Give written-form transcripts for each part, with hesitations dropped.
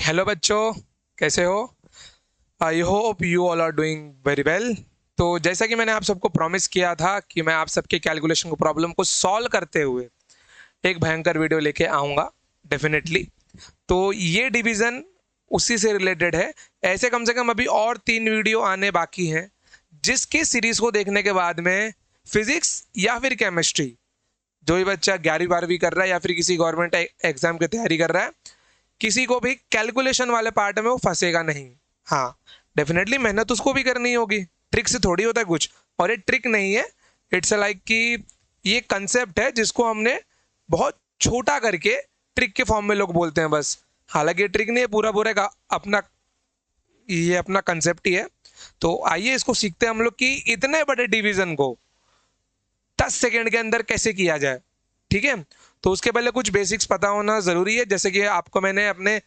Hello बच्चों, कैसे हो? I hope you all are doing very well. तो जैसा कि मैंने आप सबको प्रॉमिस किया था कि मैं आप सबके कैलकुलेशन को प्रॉब्लम को सॉल्व करते हुए एक भयंकर वीडियो लेके आऊँगा डेफिनेटली। तो ये डिवीज़न उसी से रिलेटेड है। ऐसे कम से कम अभी और 3 वीडियो आने बाकी हैं, जिसकी सीरीज़ को देखने के बाद में फिज़िक्स या फिर केमिस्ट्री, जो भी बच्चा 11वीं 12वीं कर रहा है या फिर किसी गवर्नमेंट एग्ज़ाम की तैयारी कर रहा है, किसी को भी कैलकुलेशन वाले पार्ट में वो फंसेगा नहीं। हाँ, डेफिनेटली मेहनत उसको भी करनी होगी, ट्रिक से थोड़ी होता है कुछ। और ये ट्रिक नहीं है, इट्स लाइक कि ये कंसेप्ट है जिसको हमने बहुत छोटा करके ट्रिक के फॉर्म में लोग बोलते हैं बस। हालांकि ये ट्रिक नहीं है, पूरा पूरा का अपना ये अपना कंसेप्ट ही है। तो आइए इसको सीखते हैं हम लोग कि इतने बड़े डिवीजन को 10 सेकेंड के अंदर कैसे किया जाए। ठीक है, तो उसके पहले कुछ बेसिक्स पता होना ज़रूरी है। जैसे कि आपको मैंने अपने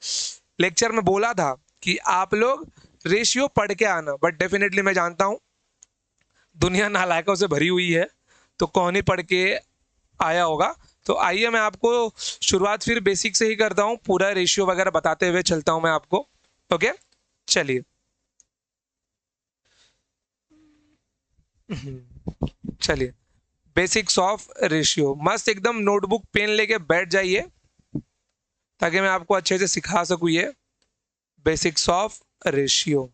लेक्चर में बोला था कि आप लोग रेशियो पढ़ के आना, बट डेफिनेटली मैं जानता हूँ दुनिया नालायकों से भरी हुई है, तो कौन ही पढ़ के आया होगा। तो आइए मैं आपको शुरुआत फिर बेसिक से ही करता हूँ, पूरा रेशियो वगैरह बताते हुए चलता हूँ मैं आपको। ओके, चलिए। चलिए, बेसिक्स ऑफ रेशियो। मस्त एकदम नोटबुक पेन लेके बैठ जाइए ताकि मैं आपको अच्छे से सिखा सकूँ ये बेसिक्स ऑफ रेशियो।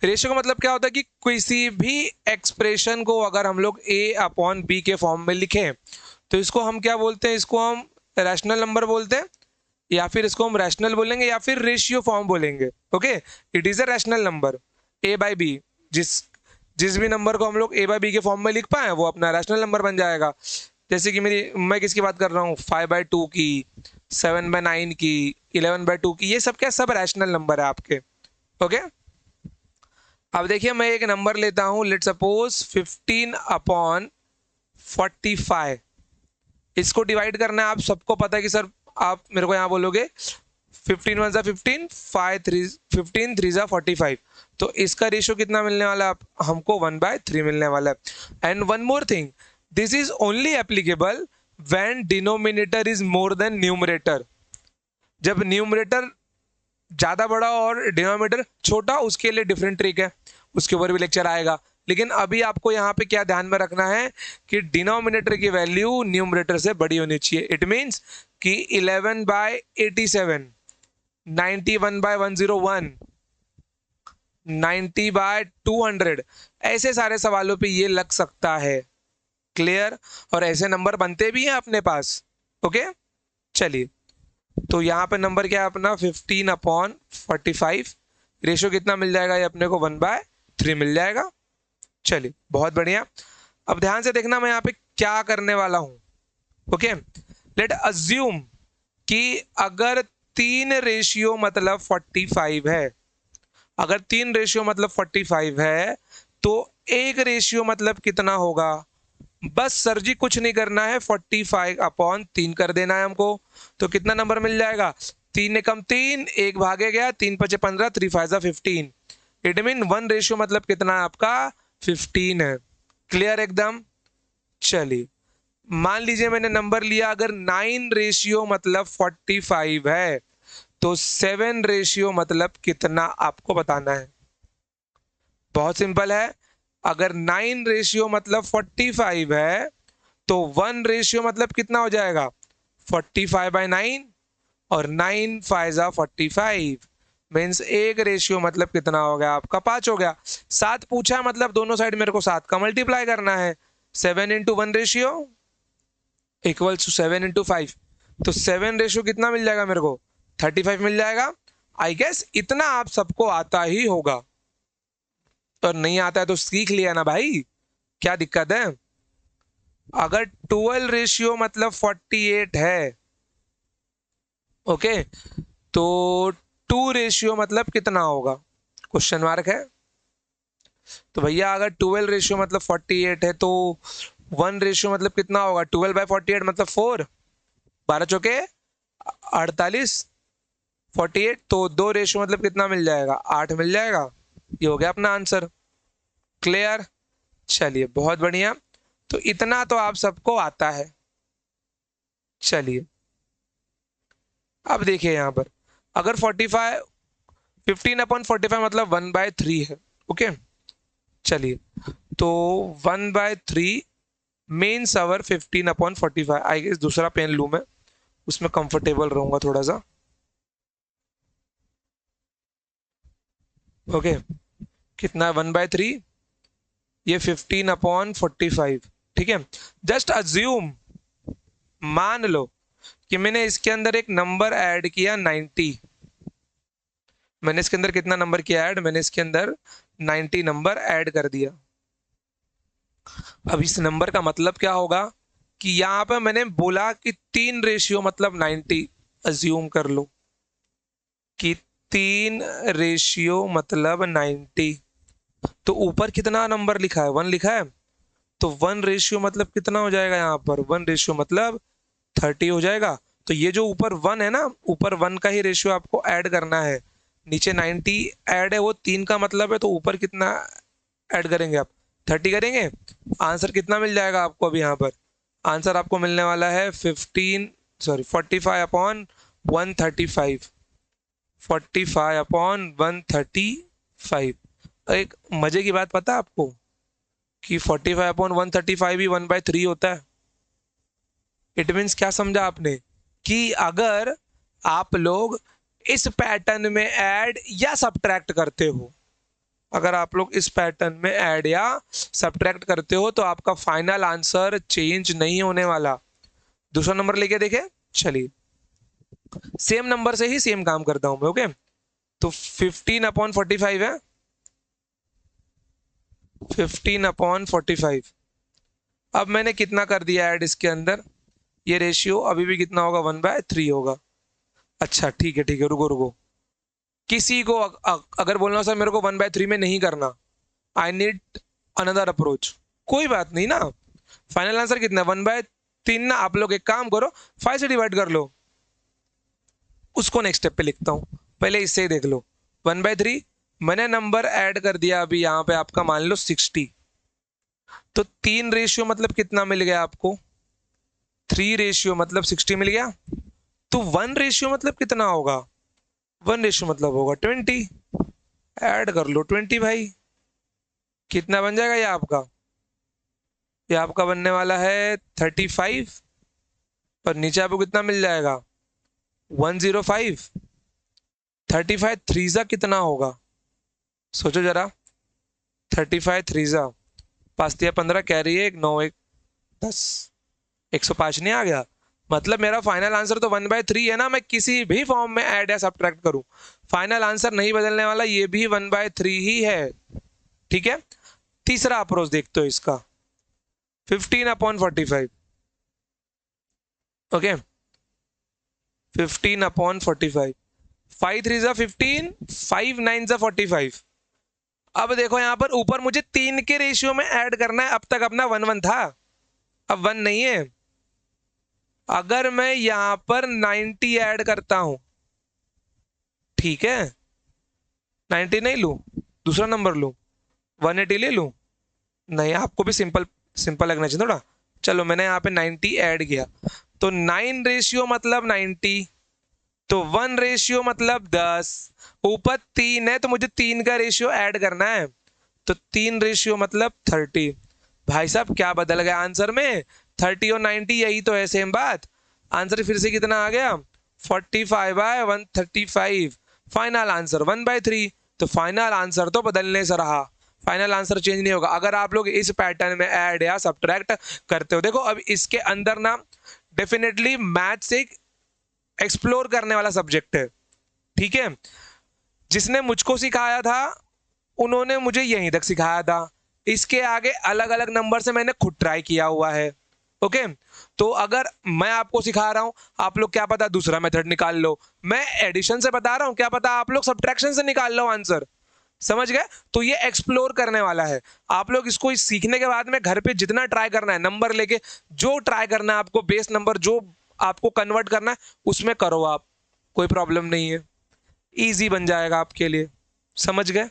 रेशियो का मतलब क्या होता है कि किसी भी एक्सप्रेशन को अगर हम लोग ए अपॉन बी के फॉर्म में लिखें तो इसको हम क्या बोलते हैं? इसको हम रैशनल नंबर बोलते हैं, या फिर इसको हम रैशनल बोलेंगे, या फिर रेशियो फॉर्म बोलेंगे। Okay, it is a rational number A by B. जिस जिस भी नंबर को हम लोग ए बाई बी के फॉर्म में लिख पाए वो अपना रैशनल नंबर बन जाएगा। जैसे कि मैं किसकी बात कर रहा हूँ? 5/2 की, 7/9 की, 11/2 की, ये सब क्या सब रैशनल नंबर है आपके। ओके, अब देखिए मैं एक नंबर लेता हूं, लेट सपोज 15/45। इसको डिवाइड करना है, आप सबको पता है कि सर आप मेरे को यहाँ बोलोगे 15 1 15, 15 3 45। तो इसका रेशियो कितना मिलने वाला है? आप हमको 1/3 मिलने वाला है। And one more thing, this is only applicable when denominator is more than numerator. जब न्यूमरेटर ज़्यादा बड़ा और डिनोमिनेटर छोटा, उसके लिए डिफरेंट ट्रिक है, उसके ऊपर भी लेक्चर आएगा। लेकिन अभी आपको यहाँ पे क्या ध्यान में रखना है कि डिनोमिनेटर की वैल्यू न्यूमरेटर से बड़ी होनी चाहिए। इट मीन्स कि 11/87, 91/101, 90/200, ऐसे सारे सवालों पे ये लग सकता है। क्लियर? और ऐसे नंबर बनते भी हैं अपने पास। ओके, चलिए। तो यहाँ पे नंबर क्या है अपना? 15/45। रेशियो कितना मिल जाएगा ये अपने को? 1/3 मिल जाएगा। चलिए, बहुत बढ़िया। अब ध्यान से देखना मैं यहाँ पे क्या करने वाला हूं। ओके, लेट अज्यूम कि अगर 3 रेशियो मतलब 45 है, अगर 3 रेशियो मतलब 45 है, तो 1 रेशियो मतलब कितना होगा? बस सर जी कुछ नहीं करना है, 45/3 कर देना है हमको। तो कितना नंबर मिल जाएगा? 3 ने कम 3, 1 भागे गया, 3×5 = 15, 3×5 = 15। इट मीन 1 रेशियो मतलब कितना है आपका? 15 है। क्लियर एकदम? चलिए, मान लीजिए मैंने नंबर लिया, अगर 9 रेशियो मतलब 45 है, तो 7 रेशियो मतलब कितना आपको बताना है। बहुत सिंपल है, अगर 9 रेशियो मतलब 45 है तो 1 रेशियो मतलब कितना हो जाएगा? 45/9, और 9×5 = 45। मीन्स 1 रेशियो मतलब कितना हो गया आपका? 5 हो गया। 7 पूछा मतलब दोनों साइड मेरे को 7 का मल्टीप्लाई करना है। 7 × 1 रेशियो इक्वल्स टू 7 × 5। तो 7 रेशियो कितना मिल जाएगा मेरे को? 35 मिल जाएगा। आई गेस इतना आप सबको आता ही होगा, और नहीं आता है तो सीख लिया ना भाई, क्या दिक्कत है? अगर 12 रेशियो मतलब 48 है, ओके, तो 2 रेशियो मतलब कितना होगा? क्वेश्चन मार्क है। तो भैया अगर 12 रेशियो मतलब 48 है तो 1 रेशियो मतलब कितना होगा? 12/48 मतलब 4, 12×4 = 48, 48। तो 2 रेशियो मतलब कितना मिल जाएगा? 8 मिल जाएगा। ये हो गया अपना आंसर। क्लियर? चलिए, बहुत बढ़िया। तो इतना तो आप सबको आता है। चलिए, अब देखिए यहां पर अगर 45 15/45 मतलब 1/3 है। ओके चलिए, तो 1/3 मीन्स आवर 15/45। आई गेस दूसरा पेन लूं मैं, उसमें कंफर्टेबल रहूंगा थोड़ा सा। ओके कितना 1/3, ये 15/45। ठीक है, जस्ट अज्यूम, मान लो कि मैंने इसके अंदर एक नंबर ऐड किया 90। मैंने इसके अंदर कितना नंबर किया ऐड, मैंने इसके अंदर 90 नंबर ऐड कर दिया। अब इस नंबर का मतलब क्या होगा कि यहां पे मैंने बोला कि 3 रेशियो मतलब 90। अज्यूम कर लो कि 3 रेशियो मतलब 90। तो ऊपर कितना नंबर लिखा है, 1 लिखा है, तो 1 रेशियो मतलब कितना हो जाएगा, यहाँ पर 1 रेशियो मतलब 30 हो जाएगा। तो ये जो ऊपर 1 है ना, ऊपर 1 का ही रेशियो आपको ऐड करना है। नीचे 90 ऐड है, वो 3 का मतलब है, तो ऊपर कितना ऐड करेंगे आप, 30 करेंगे। आंसर कितना मिल जाएगा आपको अभी यहाँ पर, आंसर आपको मिलने वाला है 45/135। 45/135। एक मजे की बात पता है आपको कि 45/135 ही 1/3 होता है। इट मीन्स क्या समझा आपने, कि अगर आप लोग इस पैटर्न में ऐड या सब्ट्रैक्ट करते हो, अगर आप लोग इस पैटर्न में ऐड या सब्ट्रैक्ट करते हो तो आपका फाइनल आंसर चेंज नहीं होने वाला। दूसरा नंबर लेके देखे, चलिए सेम नंबर से ही सेम काम करता हूं मैं। ओके तो 15/45 है, 15/45। अब मैंने कितना कर दिया ऐड इसके अंदर, ये रेशियो अभी भी कितना होगा, 1/3 होगा। अच्छा ठीक है रुको रुको, किसी को अगर बोलना हो सर मेरे को 1/3 में नहीं करना, आई नीड अनदर अप्रोच, कोई बात नहीं ना। फाइनल आंसर कितना, 1/3 ना। आप लोग एक काम करो, 5 से डिवाइड कर लो, उसको नेक्स्ट स्टेप पे लिखता हूं, पहले इससे ही देख लो। 1/3 मैंने नंबर ऐड कर दिया अभी यहाँ पे आपका, मान लो 60। तो 3 रेशियो मतलब कितना मिल गया आपको, 3 रेशियो मतलब 60 मिल गया। तो 1 रेशियो मतलब कितना होगा, 1 रेशियो मतलब होगा 20। ऐड कर लो 20 भाई, कितना बन जाएगा ये आपका बनने वाला है 35। और नीचे आपको कितना मिल जाएगा, 105। 35 थ्रीजा कितना होगा, सोचो जरा। 35 थ्रीजा, 5×3 कैरी है, 9×1 10, 105 नहीं आ गया। मतलब मेरा फाइनल आंसर तो 1/3 है ना, मैं किसी भी फॉर्म में ऐड या सब्ट्रैक्ट करूं, फाइनल आंसर नहीं बदलने वाला, ये भी 1/3 ही है। ठीक है, तीसरा अप्रोच देखते हो इसका, 15/45। ओके 15/45, 5×3 = 15, 5×9 = 45। अब देखो यहां पर ऊपर मुझे 3 के रेशियो में ऐड करना है, अब तक अपना 1 1 था, अब 1 नहीं है। अगर मैं यहां पर 90 ऐड करता हूं, ठीक है, 90 नहीं लू, दूसरा नंबर लू, 180 ले लू, नहीं आपको भी सिंपल सिंपल लगना चाहिए थोड़ा। चलो मैंने यहाँ पे 90 ऐड किया, तो 9 रेशियो मतलब 90, तो 1 रेशियो मतलब 10। ऊपर 3 है तो मुझे 3 का रेशियो ऐड करना है, तो 3 रेशियो मतलब 30। भाई साहब क्या बदल गया आंसर में, 30 और 90 यही तो है, सेम बात। आंसर फिर से कितना आ गया, 45/135। Final answer 1/3। तो फाइनल आंसर तो बदलने से रहा, फाइनल आंसर चेंज नहीं होगा अगर आप लोग इस पैटर्न में ऐड या सब्ट्रैक्ट करते हो। देखो अब इसके अंदर ना डेफिनेटली मैथ्स एक एक्सप्लोर करने वाला सब्जेक्ट है। ठीक है, जिसने मुझको सिखाया था उन्होंने मुझे यहीं तक सिखाया था, इसके आगे अलग अलग नंबर से मैंने खुद ट्राई किया हुआ है। ओके तो अगर मैं आपको सिखा रहा हूं, आप लोग क्या पता दूसरा मेथड निकाल लो, मैं एडिशन से बता रहा हूं, क्या पता आप लोग सब्ट्रैक्शन से निकाल लो आंसर। समझ गए, तो ये एक्सप्लोर करने वाला है। आप लोग इसको सीखने के बाद में घर पे जितना ट्राई करना है, नंबर लेके जो ट्राई करना है आपको, बेस नंबर जो आपको कन्वर्ट करना है उसमें करो आप, कोई प्रॉब्लम नहीं है, इजी बन जाएगा आपके लिए। समझ गए,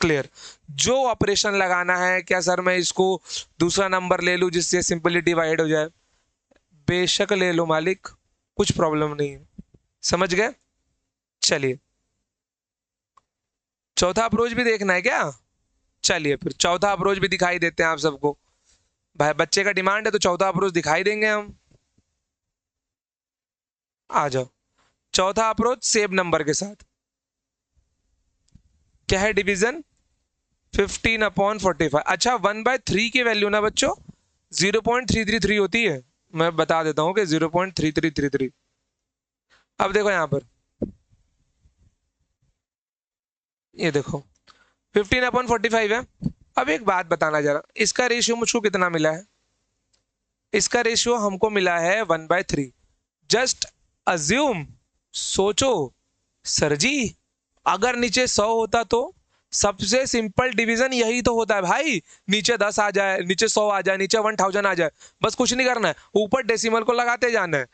क्लियर। जो ऑपरेशन लगाना है, क्या सर मैं इसको दूसरा नंबर ले लूं जिससे सिंपली डिवाइड हो जाए, बेशक ले लो मालिक, कुछ प्रॉब्लम नहीं है। समझ गए, चलिए चौथा अप्रोच भी देखना है क्या? चलिए फिर चौथा अप्रोच भी दिखाई देते हैं आप सबको। भाई बच्चे का डिमांड है तो चौथा अप्रोच दिखाई देंगे हम। आ जाओ, चौथा अप्रोच सेम नंबर के साथ। क्या है डिवीजन? 15/45। अच्छा 1/3 की वैल्यू ना बच्चों 0.333 होती है। मैं बता देता हूं कि 0.3333। अब देखो यहां पर, ये देखो 15/45 है। अब एक बात बताना जरा, इसका रेशियो मुझको कितना मिला है? इसका रेशियो हमको मिला है 1/3। जस्ट अज्यूम, सोचो सर जी, अगर नीचे 100 होता तो? सबसे सिंपल डिवीजन यही तो होता है भाई। नीचे 10 आ जाए, नीचे 100 आ जाए, नीचे 1000 आ जाए, बस कुछ नहीं करना है, ऊपर डेसिमल को लगाते जाना है।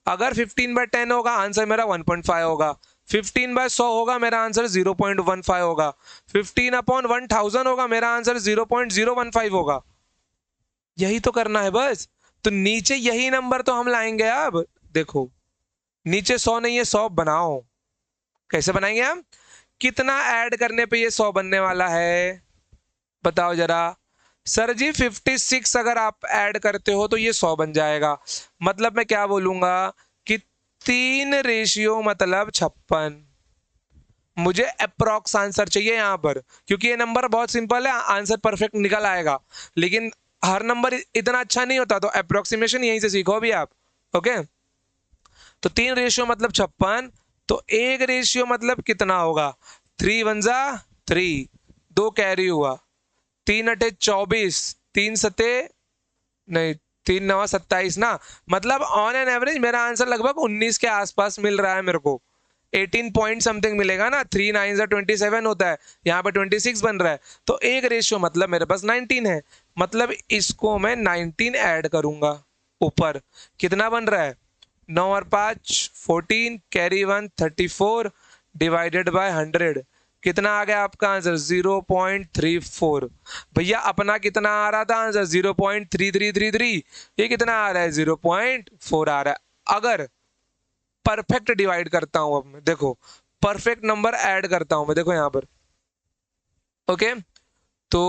अगर 15/10 होगा आंसर मेरा 1.5 होगा। 15/100 होगा मेरा आंसर 0.15 होगा। 15/1000 होगा मेरा आंसर 0.015 होगा। यही तो करना है बस। तो नीचे यही नंबर तो हम लाएंगे। अब देखो नीचे 100 नहीं है, 100 बनाओ। कैसे बनाएंगे हम? कितना ऐड करने पे ये 100 बनने वाला है बताओ जरा। सर जी 56 अगर आप ऐड करते हो तो ये 100 बन जाएगा। मतलब मैं क्या बोलूंगा कि 3 रेशियो मतलब 56। मुझे अप्रोक्स आंसर चाहिए यहां पर, क्योंकि ये नंबर बहुत सिंपल है, आंसर परफेक्ट निकल आएगा। लेकिन हर नंबर इतना अच्छा नहीं होता, तो अप्रोक्सीमेशन यहीं से सीखो भी आप। ओके, तो 3 रेशियो मतलब 56। तो एक रेशियो मतलब कितना होगा? 3 1 जा 3, 2 कैरी हुआ, 3 अठे 24, 3 सते नहीं, 3 9 27 ना। मतलब ऑन एन एवरेज मेरा आंसर लगभग 19 के आसपास मिल रहा है मेरे को। 18 पॉइंट समथिंग मिलेगा ना। 3 9 27 होता है, यहाँ पर 26 बन रहा है। तो एक रेशियो मतलब मेरे पास 19 है। मतलब इसको मैं 19 ऐड करूंगा ऊपर। कितना बन रहा है? 9 और 5 14, कैरी 1 34 डिवाइडेड बाय 100। कितना आ गया आपका आंसर? 0.34। भैया अपना कितना आ रहा था आंसर? 0.3333। ये कितना आ रहा है? 0.4 आ रहा है। अगर परफेक्ट डिवाइड करता हूं, अब मैं देखो परफेक्ट नंबर ऐड करता हूं मैं, देखो यहां पर। ओके, तो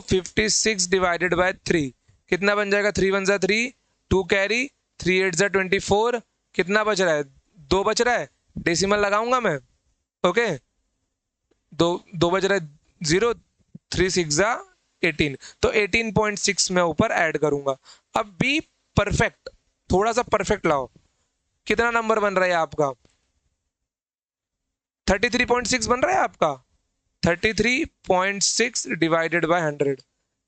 56 डिवाइडेड बाय 3 कितना बन जाएगा? 3 1 जा 3, 2 कैरी, 3 8 जा 24। कितना बच रहा है? 2 बच रहा है। डेसिमल लगाऊंगा मैं। ओके, दो दो बज रहा है 0, 3 6 जा 18। तो 18.6 मैं ऊपर ऐड करूंगा। अब भी परफेक्ट, थोड़ा सा परफेक्ट लाओ। कितना नंबर बन रहा है आपका? 33.6 बन रहा है आपका। 33.6 डिवाइडेड बाय 100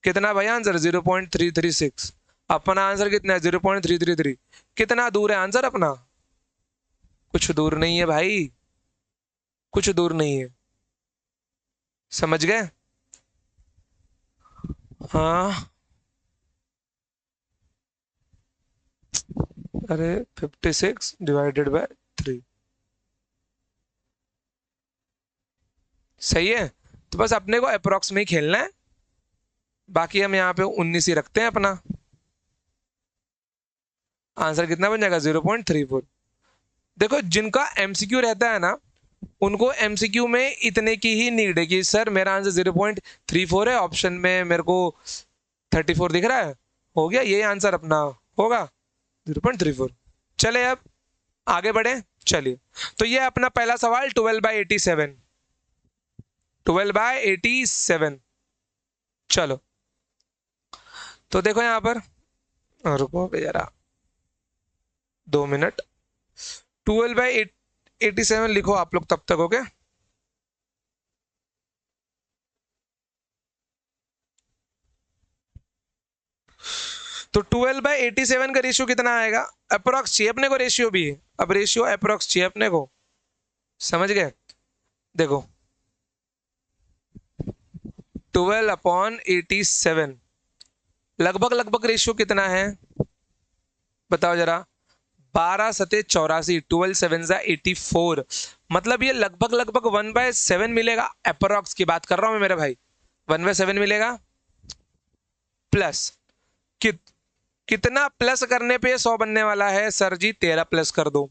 कितना भाई आंसर? 0.336। अपना आंसर कितना है? 0.333। कितना दूर है आंसर अपना? कुछ दूर नहीं है भाई, कुछ दूर नहीं है। समझ गए? हाँ, अरे 56 डिवाइडेड बाय 3 सही है। तो बस अपने को अप्रोक्स में ही खेलना है। बाकी हम यहाँ पे 19 ही रखते हैं अपना। आंसर कितना बन जाएगा? 0.34। देखो जिनका एमसीक्यू रहता है ना, उनको एमसीक्यू में इतने की ही नीड है कि सर मेरा आंसर 0.34 है, ऑप्शन में मेरे को 34 दिख रहा है, हो गया ये आंसर अपना होगा 0.34। चले अब आगे बढ़े। चलिए, तो ये अपना पहला सवाल 12/87। 12/87। चलो, तो देखो यहां पर, रुको जरा 2 मिनट। 12/87 लिखो आप लोग तब तक। ओके, तो 12/87 का रेशियो कितना आएगा? अप्रोक्स चाहिए अपने को, रेशियो भी। अब रेशियो अप्रोक्स चाहिए अपने को, समझ गए? देखो 12/87 लगभग लगभग रेशियो कितना है बताओ जरा? 12 सते 84, 12 7 जा 84। मतलब ये लगभग लगभग 1/7 मिलेगा। अप्रोक्स की बात कर रहा हूं मैं मेरे भाई। 1/7 मिलेगा। प्लस कित कितना प्लस करने पे 100 बनने वाला है? सर जी 13 प्लस कर दो।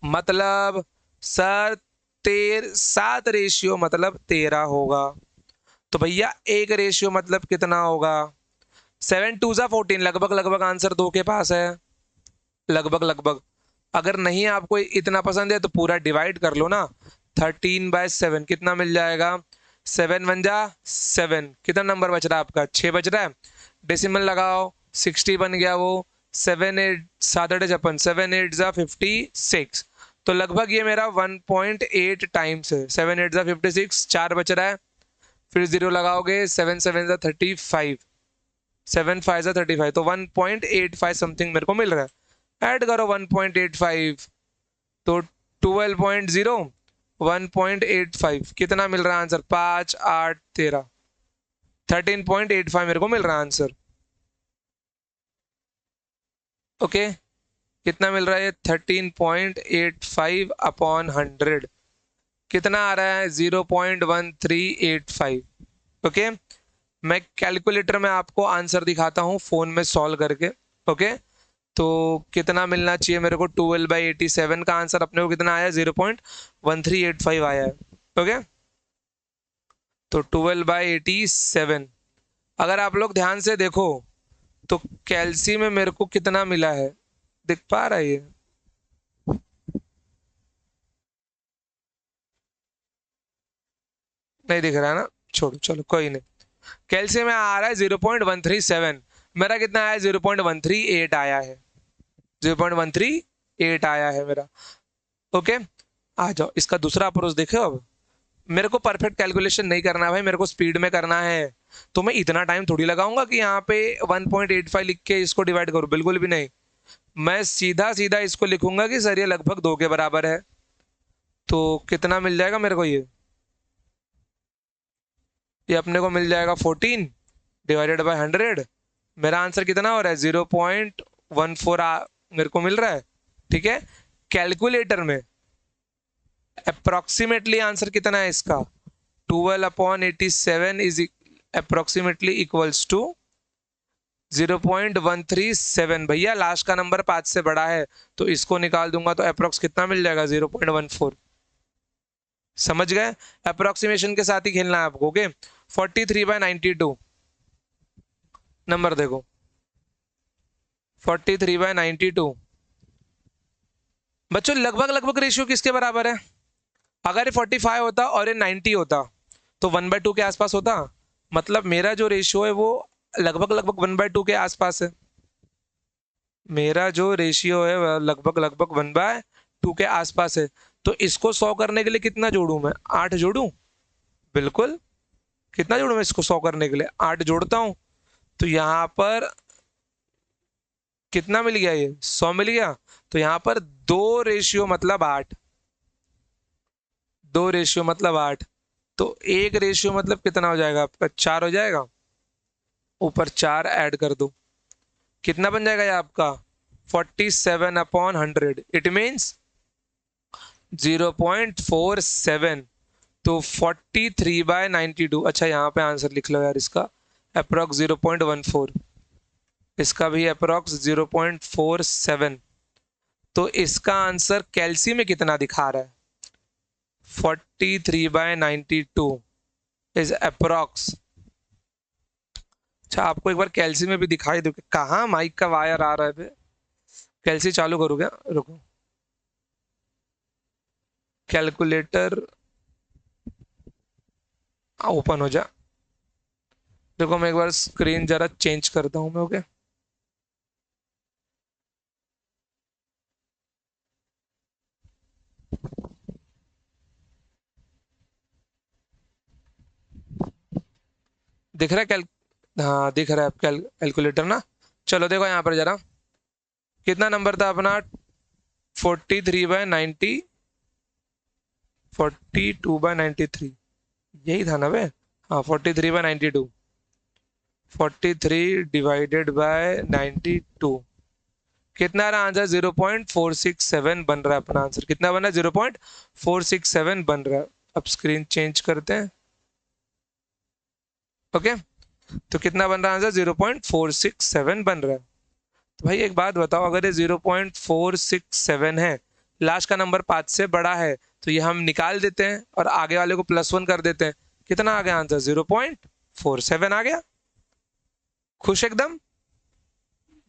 मतलब सर 7 रेशियो मतलब 13 होगा। तो भैया 1 रेशियो मतलब कितना होगा? 7 2 जा 14, लगभग लगभग आंसर 2 के पास है, लगभग लगभग। अगर नहीं आपको इतना पसंद है तो पूरा डिवाइड कर लो ना, 13/7 कितना मिल जाएगा? 7 1 जा 7, कितना नंबर बच रहा है आपका? 6 बच रहा है। डेसिमल लगाओ, 60 बन गया वो। 7 8 7 8 56, 7 8 जा 56, तो लगभग ये मेरा 1.8 टाइम्स है। 7 8 जा 56, 4 बच रहा है, फिर 0 लगाओगे, 7 7 जा 35, 7 5 जा 35, तो 1.85 समथिंग मेरे को मिल रहा है। ऐड करो 1.85, तो 12.0 1.85 कितना मिल रहा है आंसर? 5 8 13, 13.85 मेरे को मिल रहा है आंसर। ओके, कितना मिल रहा है? 13.85 अपॉन 100 कितना आ रहा है? 0.1385। ओके, मैं कैलकुलेटर में आपको आंसर दिखाता हूँ फोन में सॉल्व करके। ओके, तो कितना मिलना चाहिए मेरे को? 12/87 का आंसर अपने को कितना आया? 0.1385 आया है। ओके, तो 12/87, अगर आप लोग ध्यान से देखो तो कैल्सी में मेरे को कितना मिला है, दिख पा रहा है ये? नहीं दिख रहा है ना, छोड़ो, चलो कोई नहीं। कैल्शियम में आ रहा है 0.137, मेरा कितना आया? 0.138 आया है, 0.138 आया है मेरा। ओके, आ जाओ इसका दूसरा अप्रोच देखो। अब मेरे को परफेक्ट कैलकुलेशन नहीं करना भाई, मेरे को स्पीड में करना है। तो मैं इतना टाइम थोड़ी लगाऊंगा कि यहाँ पे 1.85 लिख के इसको डिवाइड करूँ, बिल्कुल भी नहीं। मैं सीधा सीधा इसको लिखूंगा कि सर ये लगभग 2 के बराबर है। तो कितना मिल जाएगा मेरे को? ये अपने को मिल जाएगा 14 डिवाइडेड बाय 100। मेरा आंसर कितना हो रहा है? 0.14 मेरे को मिल रहा है। ठीक है, कैलकुलेटर में अप्रोक्सीमेटली आंसर कितना है इसका? 12/87 इज अप्रोक्सीमेटली इक्वल्स टू 0.137। भैया लास्ट का नंबर 5 से बड़ा है, तो इसको निकाल दूंगा तो अप्रोक्स कितना मिल जाएगा? 0.14। समझ गए? अप्रोक्सीमेशन के साथ ही खेलना है आपको। ओके, 43/92 नंबर देखो, 43/92। बच्चों लगभग लगभग रेशियो किसके बराबर है? अगर ये 45 होता और ये 90 होता तो 1/2 के आसपास होता। मतलब मेरा जो रेशियो है वो लगभग लगभग 1/2 के आसपास है। मेरा जो रेशियो है वह लगभग लगभग 1/2 के आसपास है। तो इसको 100 करने के लिए कितना जोड़ू मैं? 8 जोड़ू, बिल्कुल। कितना जोड़ू मैं इसको 100 करने के लिए? 8 जोड़ता हूं। तो यहाँ पर कितना मिल गया? ये 100 मिल गया। तो यहाँ पर 2 रेशियो मतलब 8, 2 रेशियो मतलब 8। तो 1 रेशियो मतलब कितना हो जाएगा आपका? 4 हो जाएगा। ऊपर 4 ऐड कर दो, कितना बन जाएगा ये आपका? 47/100। It means 0.47। तो 43/92। अच्छा यहाँ पे आंसर लिख लो यार इसका, अप्रोक्स 0.14, इसका भी अप्रोक्स 0.47। तो इसका आंसर कैल्सी में कितना दिखा रहा है? 43/92 इज अप्रोक्स। अच्छा आपको एक बार कैल्सी में भी दिखाई दो, कहाँ माइक का वायर आ रहा है? कैल्सी चालू करूँ क्या? रुको, कैलकुलेटर ओपन हो जा। देखो मैं एक बार स्क्रीन जरा चेंज करता हूँ मैं। ओके, दिख रहा है हाँ दिख रहा है कैलकुलेटर ना। चलो देखो यहाँ पर जरा, कितना नंबर था अपना? 43/90, 42/93, यही था ना वे? हाँ 43/92, 43 डिवाइडेड बाय 92, कितना रहा आंसर? 0.467 बन रहा है अपना आंसर। कितना बना? 0.467 बन रहा है। अब स्क्रीन चेंज करते हैं। ओके, तो कितना बन रहा है आंसर? 0.467 बन रहा है। तो भाई एक बात बताओ, अगर ये 0.467 है लास्ट का नंबर 5 से बड़ा है, तो ये हम निकाल देते हैं और आगे वाले को +1 कर देते हैं। कितना आ गया आंसर? 0.47 आ गया। खुश एकदम,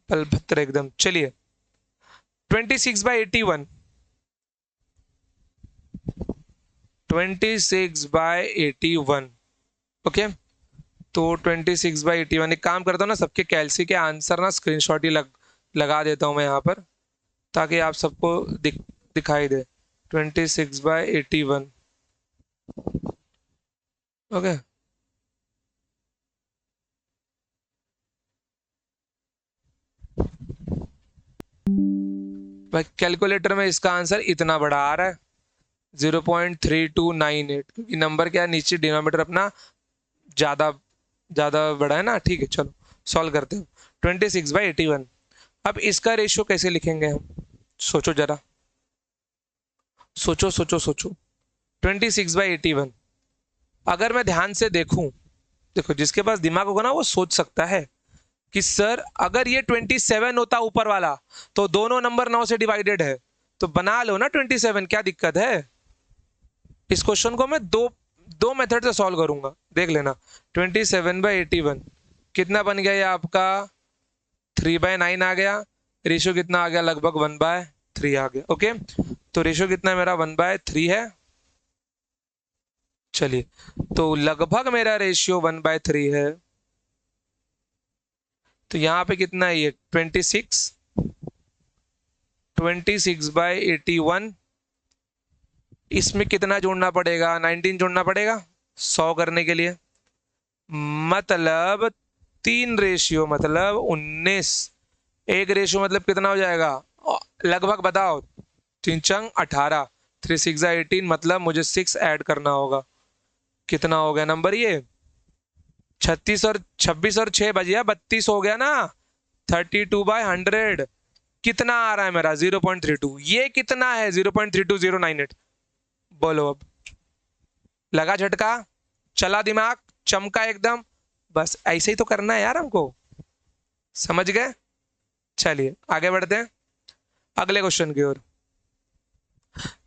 पलभत्र एकदम। चलिए 26/81, 26/81। ओके, तो 26/81 एक काम करता हूँ ना, सबके कैलसी के आंसर ना स्क्रीनशॉट ही लगा देता हूँ मैं यहाँ पर, ताकि आप सबको दिखाई दे। 26/81। ओके, भाई कैलकुलेटर में इसका आंसर इतना बड़ा आ रहा है 0.3298, क्योंकि नंबर क्या है, नीचे डिनोमिनेटर अपना ज्यादा ज्यादा बड़ा है ना। ठीक है, चलो सॉल्व करते हैं। 26/81। अब इसका रेशियो कैसे लिखेंगे हम? सोचो जरा, सोचो सोचो सोचो। 26/81 अगर मैं ध्यान से देखूं, देखो जिसके पास दिमाग होगा ना वो सोच सकता है कि सर अगर ये 27 होता ऊपर वाला तो दोनों नंबर 9 से डिवाइडेड है, तो बना लो ना 27, क्या दिक्कत है? इस क्वेश्चन को मैं दो दो मेथड से सॉल्व करूंगा, देख लेना। 27/81 कितना बन गया? ये आपका 3/9 आ गया। रेशियो कितना आ गया? लगभग 1/3 आ गया। ओके, तो रेशियो कितना है मेरा? 1/3 है। चलिए, तो लगभग मेरा रेशियो 1/3 है। तो यहां पे कितना है? ये 26/81। इसमें कितना जोड़ना पड़ेगा? 19 जोड़ना पड़ेगा 100 करने के लिए। मतलब 3 रेशियो मतलब 19। एक रेशियो मतलब कितना हो जाएगा? लगभग बताओ। 3 चंग 18, 3 6 18, मतलब मुझे 6 ऐड करना होगा। कितना हो गया नंबर? ये 36 और 26 और 6 बजिया 32 हो गया ना। 32/100 कितना आ रहा है मेरा? 0.32। ये कितना है? 0.32098। बोलो अब, लगा झटका? चला दिमाग? चमका एकदम? बस ऐसे ही तो करना है यार हमको, समझ गए? चलिए आगे बढ़ते हैं अगले क्वेश्चन की ओर।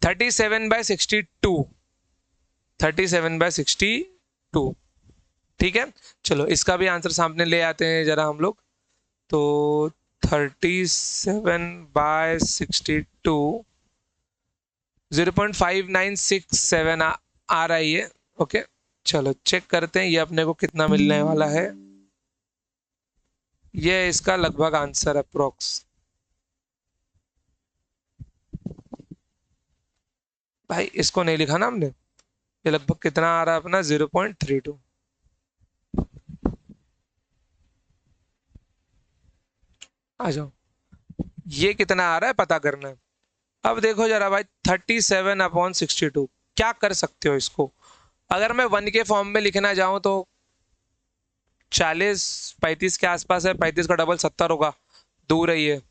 37/62, 37/62। ठीक है, चलो इसका भी आंसर सामने ले आते हैं जरा हम लोग। तो 37/62 0.5967 आ रहा है ये। ओके, चलो चेक करते हैं ये अपने को कितना मिलने वाला है। ये इसका लगभग आंसर अप्रोक्स। भाई इसको नहीं लिखा ना हमने। ये लगभग कितना आ रहा है अपना? 0.32। आ जाओ, ये कितना आ रहा है पता करना है। अब देखो जरा भाई, 37/62 क्या कर सकते हो इसको? अगर मैं 1 के फॉर्म में लिखना चाहूं तो 40 35 के आसपास है। 35 का डबल 70 होगा, दूर है ये।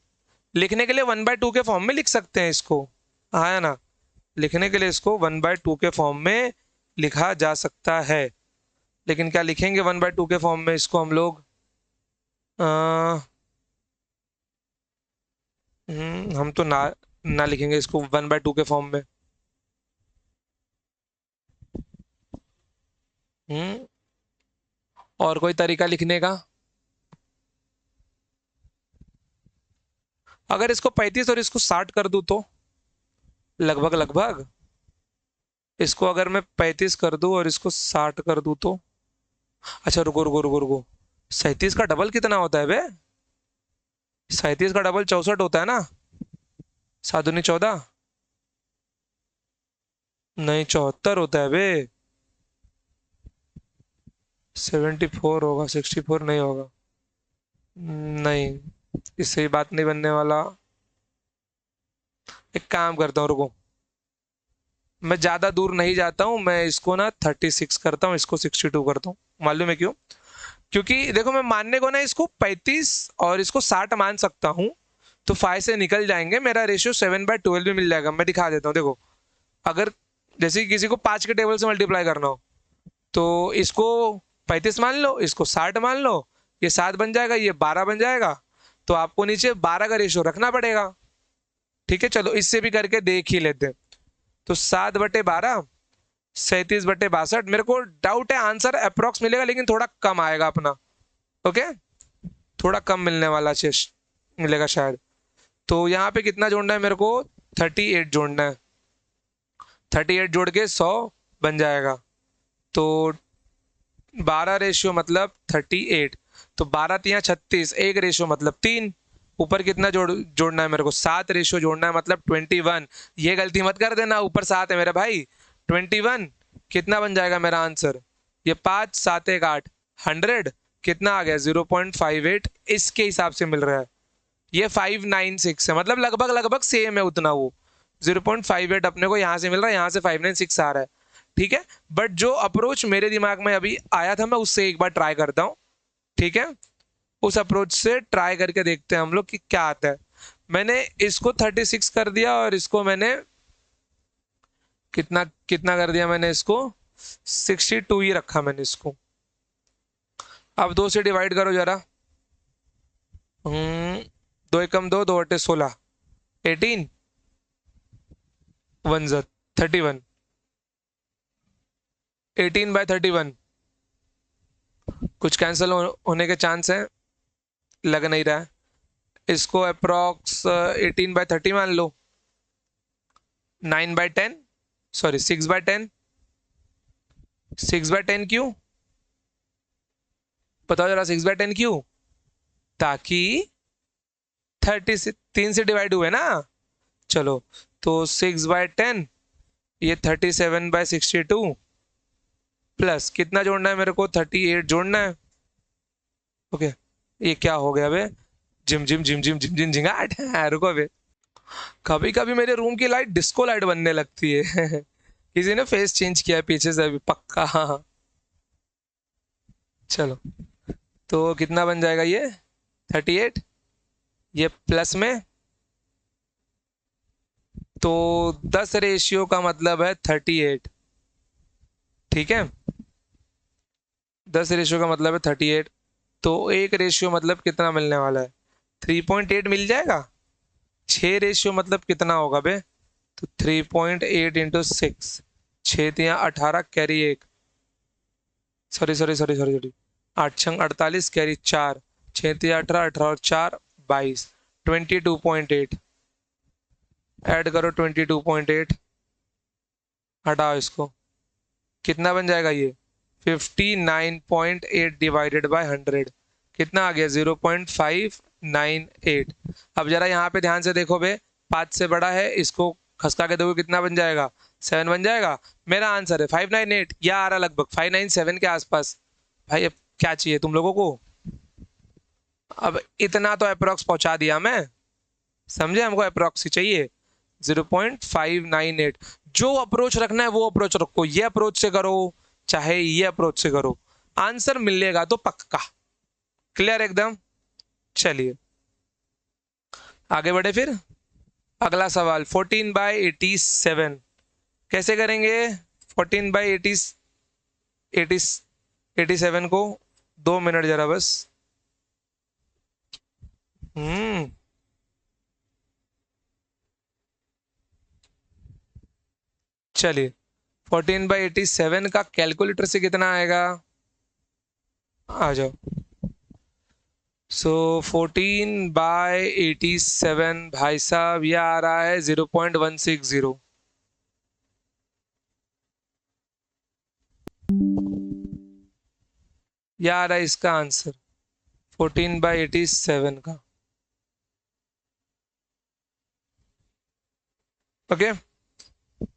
लिखने के लिए 1/2 के फॉर्म में लिख सकते हैं इसको, हाँ है ना? लिखने के लिए इसको 1/2 के फॉर्म में लिखा जा सकता है। लेकिन क्या लिखेंगे 1/2 के फॉर्म में इसको हम लोग? हम तो ना लिखेंगे इसको 1/2 के फॉर्म में। हम्म और कोई तरीका लिखने का? अगर इसको 35 और इसको 60 कर दूं तो लगभग लगभग। इसको अगर मैं 35 कर दूं और इसको 60 कर दूं तो, अच्छा रुको रुको रुको रुको, 37 का डबल कितना होता है बे? 37 का डबल 64 होता है ना। 7 दूनी 14, नहीं 74 होता है बे। 74 होगा, 64 नहीं होगा। नहीं, इससे ही बात नहीं बनने वाला। एक काम करता हूँ, रुको, मैं ज्यादा दूर नहीं जाता हूँ। मैं इसको ना 36 करता हूँ, इसको 62 करता हूँ। मालूम है क्यों? क्योंकि देखो मैं मानने को ना इसको 35 और इसको 60 मान सकता हूँ, तो 5 से निकल जाएंगे, मेरा रेशियो 7/12 भी मिल जाएगा। मैं दिखा देता हूँ, देखो। अगर जैसे किसी को 5 के टेबल से मल्टीप्लाई करना हो, तो इसको 35 मान लो, इसको 60 मान लो, ये 7 बन जाएगा, ये 12 बन जाएगा। तो आपको नीचे 12 का रेशियो रखना पड़ेगा। ठीक है, चलो इससे भी करके देख ही लेते हैं। तो 7/12, 37/62। मेरे को डाउट है आंसर अप्रोक्स मिलेगा, लेकिन थोड़ा कम आएगा अपना। ओके, थोड़ा कम मिलने वाला मिलेगा शायद। तो यहाँ पे कितना जोड़ना है मेरे को? 38 जोड़ना है। 38 जोड़ के 100 बन जाएगा। तो 12 रेशियो मतलब 38। तो 12 तिया 36, 1 रेशियो मतलब 3। ऊपर कितना जोड़ना है मेरे को? 7 रेशियो जोड़ना है मतलब 21। ये गलती मत कर देना, ऊपर 7 है मेरे भाई। 21 कितना बन जाएगा मेरा आंसर? ये 5 7 1 8, 100 कितना आ गया? 0.58 इसके हिसाब से मिल रहा है। ये 596 है, मतलब लगभग लगभग सेम है उतना। वो 0.58 अपने को यहाँ से मिल रहा है, यहाँ से 596 आ रहा है। ठीक है, बट जो अप्रोच मेरे दिमाग में अभी आया था, मैं उससे एक बार ट्राई करता हूँ। ठीक है, उस अप्रोच से ट्राई करके देखते हैं हम लोग कि क्या आता है। मैंने इसको 36 कर दिया और इसको मैंने कितना कितना कर दिया? मैंने इसको 62 ही रखा मैंने इसको। अब 2 से डिवाइड करो जरा। 2 एकम 2, 2/16, 18 1 31, 18/31। कुछ कैंसिल होने के चांस है, लग नहीं रहा है। इसको अप्रोक्स 18/30 मान लो। 9/10, सॉरी 6/10। 6/10 क्यों बताओ जरा? 6/10 क्यों? ताकि 30 से 3 से डिवाइड हुए ना। चलो, तो 6/10 ये 37/62 प्लस कितना जोड़ना है मेरे को? 38 जोड़ना है। ओके, ये क्या हो गया बे? जिम जिम जिम जिम जिम जिम झिंगाट रुको बे। कभी कभी मेरे रूम की लाइट डिस्को लाइट बनने लगती है किसी ने फेस चेंज किया है पीछे से अभी पक्का। चलो, तो कितना बन जाएगा ये? 38, ये प्लस में। तो 10 रेशियो का मतलब है 38। ठीक है, 10 रेशियो का मतलब है 38। तो 1 रेशियो मतलब कितना मिलने वाला है? 3.8 मिल जाएगा। 6 रेशियो मतलब कितना होगा बे? तो 3.8 into 6, 6×18 carry 1, sorry sorry sorry sorry sorry, 8×48 carry 4, 6×18 18 और 4 22, 22.8। ऐड करो 22.8, हटाओ इसको, कितना बन जाएगा ये? 59.8 डिवाइडेड बाय 100 कितना आ गया? 0.598। अब जरा यहाँ पे ध्यान से देखो बे, 5 से बड़ा है, इसको खसका के देखो कितना बन जाएगा? 7 बन जाएगा। मेरा आंसर है 598, या आ रहा लगभग 597 के आसपास। भाई अब क्या चाहिए तुम लोगों को? अब इतना तो अप्रोक्स पहुंचा दिया मैं, समझे? हमको अप्रोक्स ही चाहिए। 0.598। जो अप्रोच रखना है वो अप्रोच रखो, ये अप्रोच से करो चाहे ये अप्रोच से करो, आंसर मिलेगा तो पक्का। क्लियर एकदम? चलिए आगे बढ़े फिर। अगला सवाल 14/87 कैसे करेंगे? 14/87 को 2 मिनट जरा बस। हम्म चलिए, 14/87 का कैलकुलेटर से कितना आएगा? आ जाओ। सो 14/87 भाई साहब ये आ रहा है 0.160। यह आ रहा है इसका आंसर 14/87 का। ओके,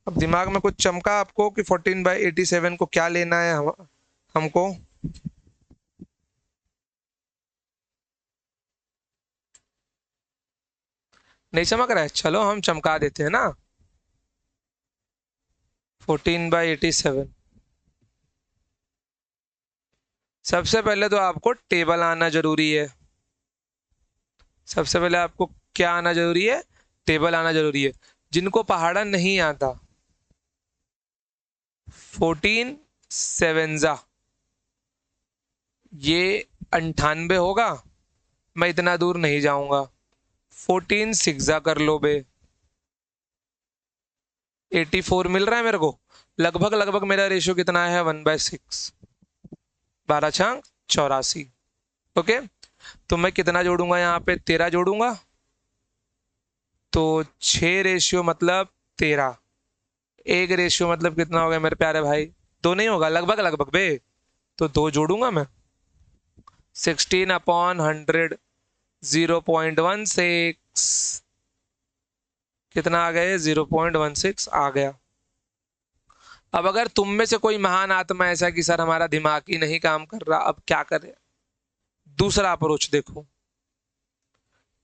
अब दिमाग में कुछ चमका आपको कि 14/87 को क्या लेना है हमको? नहीं चमक रहा है? चलो हम चमका देते हैं ना। 14/87, सबसे पहले तो आपको टेबल आना जरूरी है। सबसे पहले आपको क्या आना जरूरी है? टेबल आना जरूरी है। जिनको पहाड़ा नहीं आता, 14 सेवेंजा ये 98 होगा। मैं इतना दूर नहीं जाऊंगा। 14 सिक्सा कर लो बे, 84 मिल रहा है मेरे को। लगभग लगभग मेरा रेशियो कितना है, 1/6, 12 छांग 84। ओके, तो मैं कितना जोड़ूंगा यहाँ पे, 13 जोड़ूंगा, तो 6 रेशियो मतलब 13, एक रेशियो मतलब कितना हो गया मेरे प्यारे भाई, 2 नहीं होगा, लगभग लगभग बे, तो 2 जोड़ूंगा मैं। 16/100, 0.16, कितना आ गया, 0.16 आ गया। अब अगर तुम में से कोई महान आत्मा ऐसा कि सर हमारा दिमाग ही नहीं काम कर रहा, अब क्या करें, दूसरा अप्रोच देखो।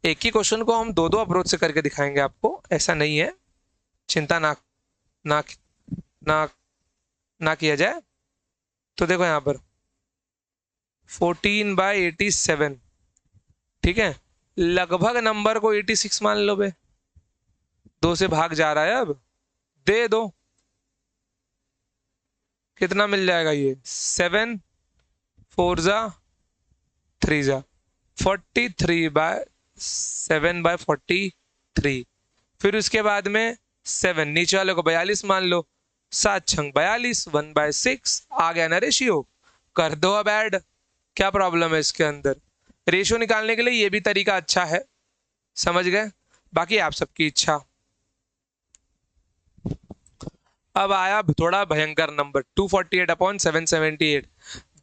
एक ही क्वेश्चन को हम दो दो अप्रोच से करके दिखाएंगे आपको, ऐसा नहीं है, चिंता ना ना ना ना किया जाए। तो देखो यहां पर 14/87, ठीक है, लगभग नंबर को 86 मान लो बे, 2 से भाग जा रहा है, अब दे दो, कितना मिल जाएगा ये, 7 4 जा 3 जा 43/7/43। फिर उसके बाद में 7, नीचे वाले को 42 मान लो, 7 छंग 42, 1/6 आ गया ना रेशियो। कर दो अब ऐड, क्या प्रॉब्लम है इसके अंदर। रेशियो निकालने के लिए ये भी तरीका अच्छा है, समझ गए, बाकी आप सबकी इच्छा। अब आया थोड़ा भयंकर नंबर, 248/778।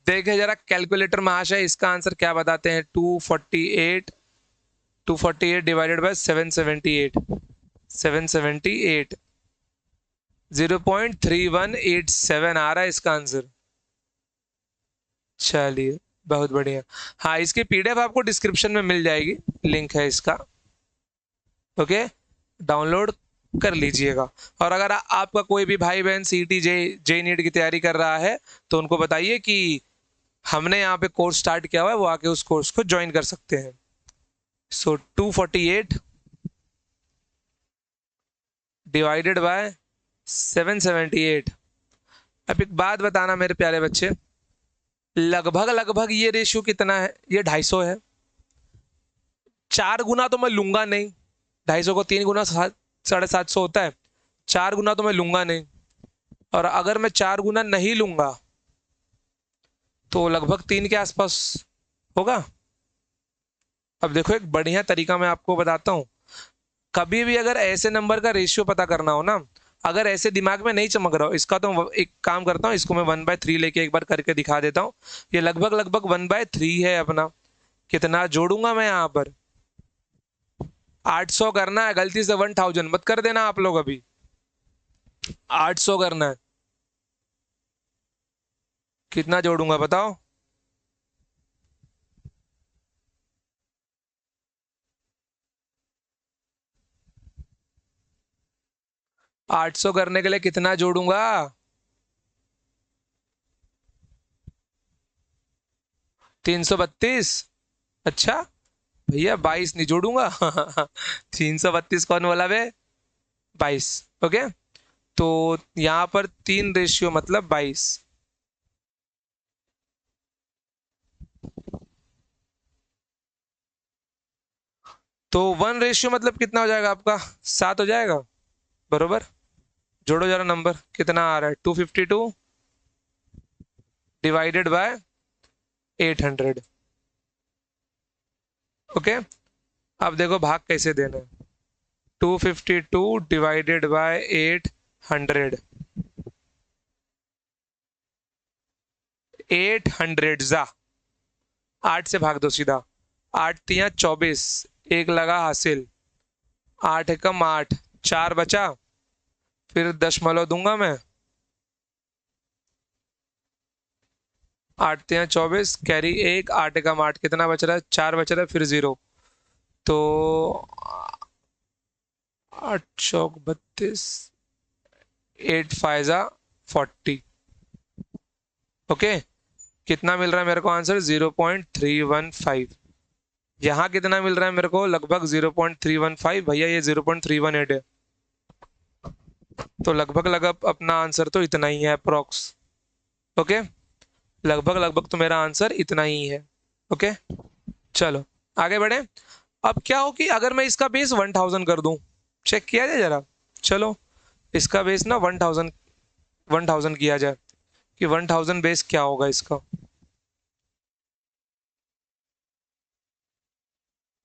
देखे जरा कैलकुलेटर महाशय इसका आंसर क्या बताते हैं, 248 डिवाइडेड बाय 778, 778, 0.3187 आ रहा है इसका आंसर। चलिए बहुत बढ़िया। हाँ, इसकी पीडीएफ आपको डिस्क्रिप्शन में मिल जाएगी, लिंक है इसका, ओके, डाउनलोड कर लीजिएगा। और अगर आपका कोई भी भाई बहन सीटी जे नीट की तैयारी कर रहा है तो उनको बताइए कि हमने यहाँ पे कोर्स स्टार्ट किया हुआ है, वो आके उस कोर्स को ज्वाइन कर सकते हैं। सो 248 डिवाइडेड बाय 778। अब एक बात बताना मेरे प्यारे बच्चे, लगभग लगभग ये रेशियो कितना है, ये 250 है। 4 गुना तो मैं लूंगा नहीं, 250 को 3 गुना 750 होता है, 4 गुना तो मैं लूंगा नहीं। और अगर मैं 4 गुना नहीं लूंगा तो लगभग 3 के आसपास होगा। अब देखो एक बढ़िया तरीका मैं आपको बताता हूं, कभी भी अगर ऐसे नंबर का रेशियो पता करना हो ना, अगर ऐसे दिमाग में नहीं चमक रहा हो इसका, तो एक काम करता हूँ, इसको मैं 1/3 लेके एक बार करके दिखा देता हूँ। ये लगभग लगभग 1/3 है अपना। कितना जोड़ूंगा मैं यहाँ पर, 800 करना है, गलती से 1000 मत कर देना आप लोग, अभी 800 करना है। कितना जोड़ूंगा बताओ, 800 करने के लिए कितना जोड़ूंगा, 332। अच्छा भैया 22 नहीं जोड़ूंगा 332 कौन बोला बे, 22। ओके, तो यहां पर 3 रेशियो मतलब 22। तो 1 रेशियो मतलब कितना हो जाएगा आपका, 7 हो जाएगा, बरोबर। जोड़ो जरा नंबर, कितना आ रहा है, 252 डिवाइडेड बाय 800। ओके, अब देखो भाग कैसे देना है, 252 डिवाइडेड बाय 800, 800 जा 8 से भाग दो सीधा, 8 तिया 24, एक लगा हासिल, 8 एकम 8, 4 बचा, फिर दशमलव दूंगा मैं, 8 तिया 24, कैरी 1, 8 एकम 8, कितना बच रहा है, 4 बच रहा है, फिर 0, तो 8 चौक 32, 8 फाइजा 40। ओके, कितना मिल रहा है मेरे को आंसर, 0.315। यहां कितना मिल रहा है मेरे को, लगभग 0.315। भैया ये 0.318 है, तो लगभग लगभग अपना आंसर तो इतना ही है अप्रोक्स। ओके, लगभग लगभग तो मेरा आंसर इतना ही है। ओके, चलो आगे बढ़े। अब क्या हो कि अगर मैं इसका बेस 1000 कर दूं, चेक किया जाए जरा, चलो इसका बेस ना 1000 किया जाए कि 1000 बेस क्या होगा इसका।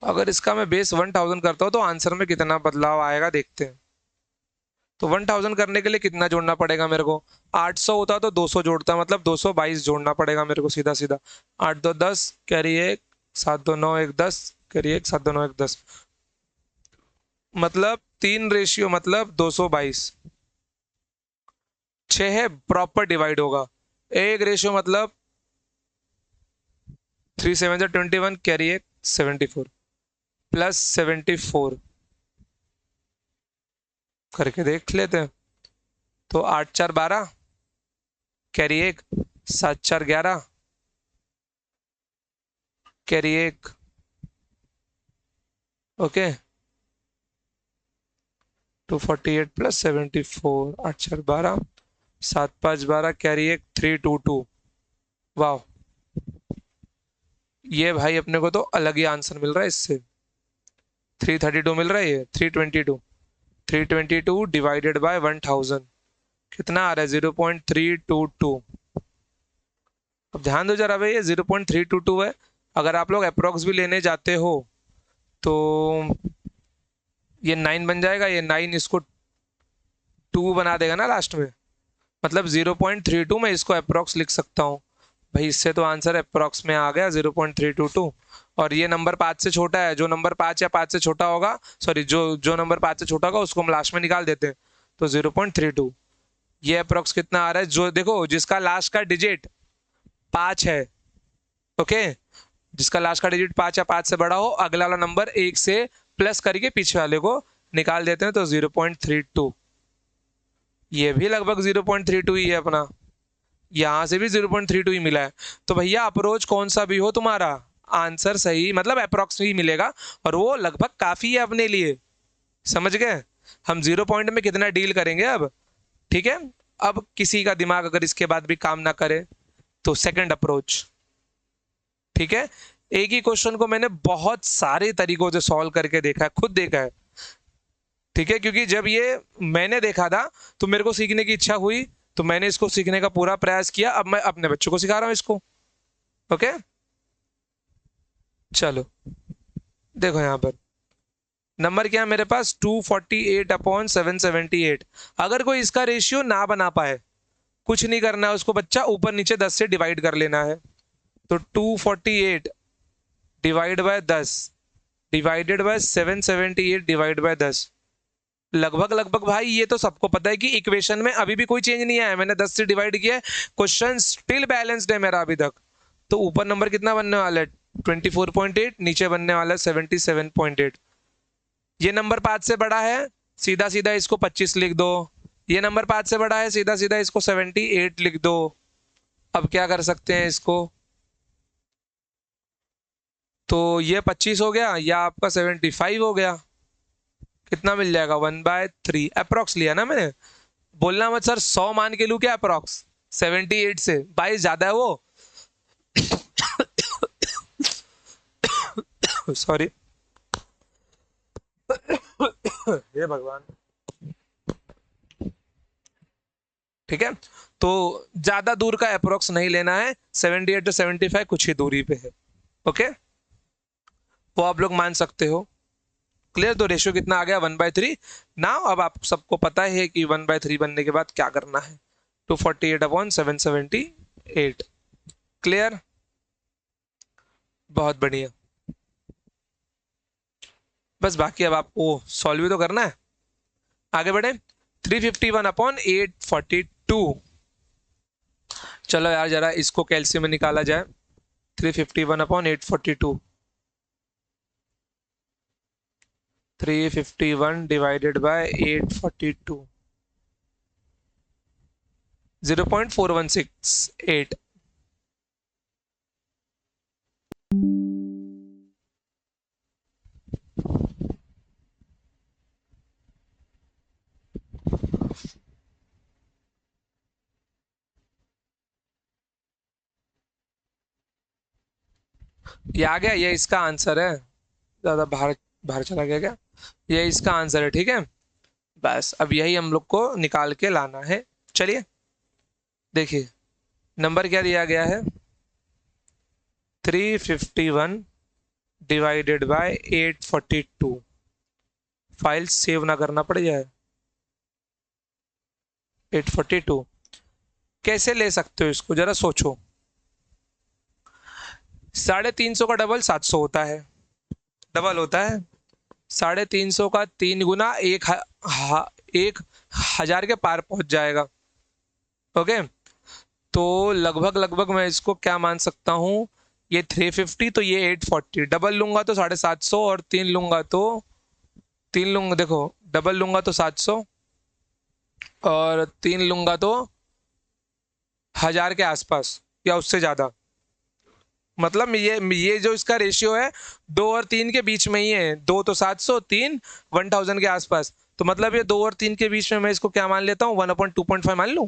अगर इसका मैं बेस 1000 करता हूँ तो आंसर में कितना बदलाव आएगा देखते हैं। तो 1000 करने के लिए कितना जोड़ना पड़ेगा मेरे को? 800 होता तो 200 जोड़ता, मतलब 222 जोड़ना पड़ेगा मेरे को सीधा सीधा। 8 2 10 कैरी 1, 7 2 9 1 10 कैरी 1, 7 2 9 1 10, मतलब 3 रेशियो मतलब 222। 6 है प्रॉपर डिवाइड होगा। एक रेशियो मतलब 3 7 21 कैरी 1 74 प्लस 74 करके देख लेते हैं। तो 8 4 12 carry 1, 7 4 11 carry 1, okay 248 plus 74, 8 4 12, 7 5 12 carry 1 322। वाह, ये भाई अपने को तो अलग ही आंसर मिल रहा है इससे। 332 मिल रहा है, ये 322। 322 डिवाइडेड बाय 1000 कितना आ रहा है? 0.322। अब ध्यान दो जरा भाई, ये 0.322 है। अगर आप लोग अप्रोक्स भी लेने जाते हो तो ये 9 बन जाएगा, ये 9 इसको 2 बना देगा ना लास्ट में, मतलब 0.32 मैं इसको अप्रोक्स लिख सकता हूँ। भाई इससे तो आंसर अप्रोक्स में आ गया 0.322। और ये नंबर 5 से छोटा है, जो नंबर 5 या 5 से छोटा होगा, सॉरी जो जो नंबर 5 से छोटा होगा उसको हम लास्ट में निकाल देते हैं। तो 0.32, ये अप्रोक्स कितना आ रहा है? जो देखो जिसका लास्ट का डिजिट 5 है, ओके, जिसका लास्ट का डिजिट 5 या 5 से बड़ा हो, अगला वाला नंबर 1 से प्लस करके पीछे वाले को निकाल देते हैं, तो 0.32। ये भी लगभग 0.32 ही है अपना, यहां से भी 0.32 ही मिला है। तो भैया अप्रोच कौन सा भी हो तुम्हारा, आंसर सही मतलब अप्रोक्स ही मिलेगा, और वो लगभग काफी है अपने लिए। समझ गए? हम 0 पॉइंट में कितना डील करेंगे अब, ठीक है। अब किसी का दिमाग अगर इसके बाद भी काम ना करे तो सेकंड अप्रोच, ठीक है। एक ही क्वेश्चन को मैंने बहुत सारे तरीकों से सॉल्व करके देखा है, खुद देखा है, ठीक है, क्योंकि जब ये मैंने देखा था तो मेरे को सीखने की इच्छा हुई, तो मैंने इसको सीखने का पूरा प्रयास किया, अब मैं अपने बच्चों को सिखा रहा हूं इसको। ओके, चलो देखो यहां पर नंबर क्या है मेरे पास, 248/778। अगर कोई इसका रेशियो ना बना पाए, कुछ नहीं करना है उसको बच्चा, ऊपर नीचे 10 से डिवाइड कर लेना है। तो 248 divide by 10 divided by 778 divide by 10, लगभग लगभग भाई ये तो सबको पता है कि इक्वेशन में अभी भी कोई चेंज नहीं आया, मैंने 10 से डिवाइड किया है, क्वेश्चन स्टिल बैलेंस्ड है मेरा अभी तक। तो ऊपर नंबर कितना बनने वाला है? 24.8, नीचे बनने वाला है 77.8। ये नंबर 5 से बड़ा है, सीधा सीधा इसको 25 लिख दो। ये नंबर 5 से बड़ा है, सीधा सीधा इसको 78 लिख दो। अब क्या कर सकते हैं इसको, तो ये 25 हो गया या आपका 75 हो गया, कितना मिल जाएगा? 1/3 अप्रोक्स लिया ना मैंने। बोलना मत सर 100 मान के लू क्या अप्रोक्स, 78 से 22 ज्यादा है वो। सॉरी, हे भगवान, ठीक है। तो ज्यादा दूर का अप्रोक्स नहीं लेना है, 78 to 75 कुछ ही दूरी पे है, ओके, वो आप लोग मान सकते हो। क्लियर? तो रेशियो कितना आ गया? 1/3 ना। अब आप सबको पता है कि 1/3 बनने के बाद क्या करना है, 248/778। क्लियर? बहुत बढ़िया। बस बाकी अब आपको सॉल्व भी तो करना है। आगे बढ़े। 351/842। चलो यार जरा इसको कैल्सियम में निकाला जाए। 351/842, 351 डिवाइडेड बाय 842, 0.4168। ये आ गया, ये इसका आंसर है। ज्यादा बाहर बाहर चला गया क्या? ये इसका आंसर है, ठीक है। बस अब यही हम लोग को निकाल के लाना है। चलिए देखिए नंबर क्या दिया गया है, 351 डिवाइडेड बाय 842। फाइल सेव ना करना पड़ जाए। 842 कैसे ले सकते हो इसको जरा सोचो। 350 का डबल 700 होता है, डबल होता है। 350 का 3 गुना 1,000 के पार पहुंच जाएगा। ओके, तो लगभग लगभग मैं इसको क्या मान सकता हूं, ये 350 तो ये 840, डबल लूंगा तो 750 और तीन लूंगा देखो, डबल लूंगा तो 700 और तीन लूंगा तो 1,000 के आसपास या उससे ज्यादा। मतलब ये जो इसका रेशियो है 2 और 3 के बीच में ही है। 2 तो 700, 3 1000 के आसपास। तो मतलब ये 2 और 3 के बीच में मैं इसको क्या मान लेता हूँ, 1/2.5 मान लूं।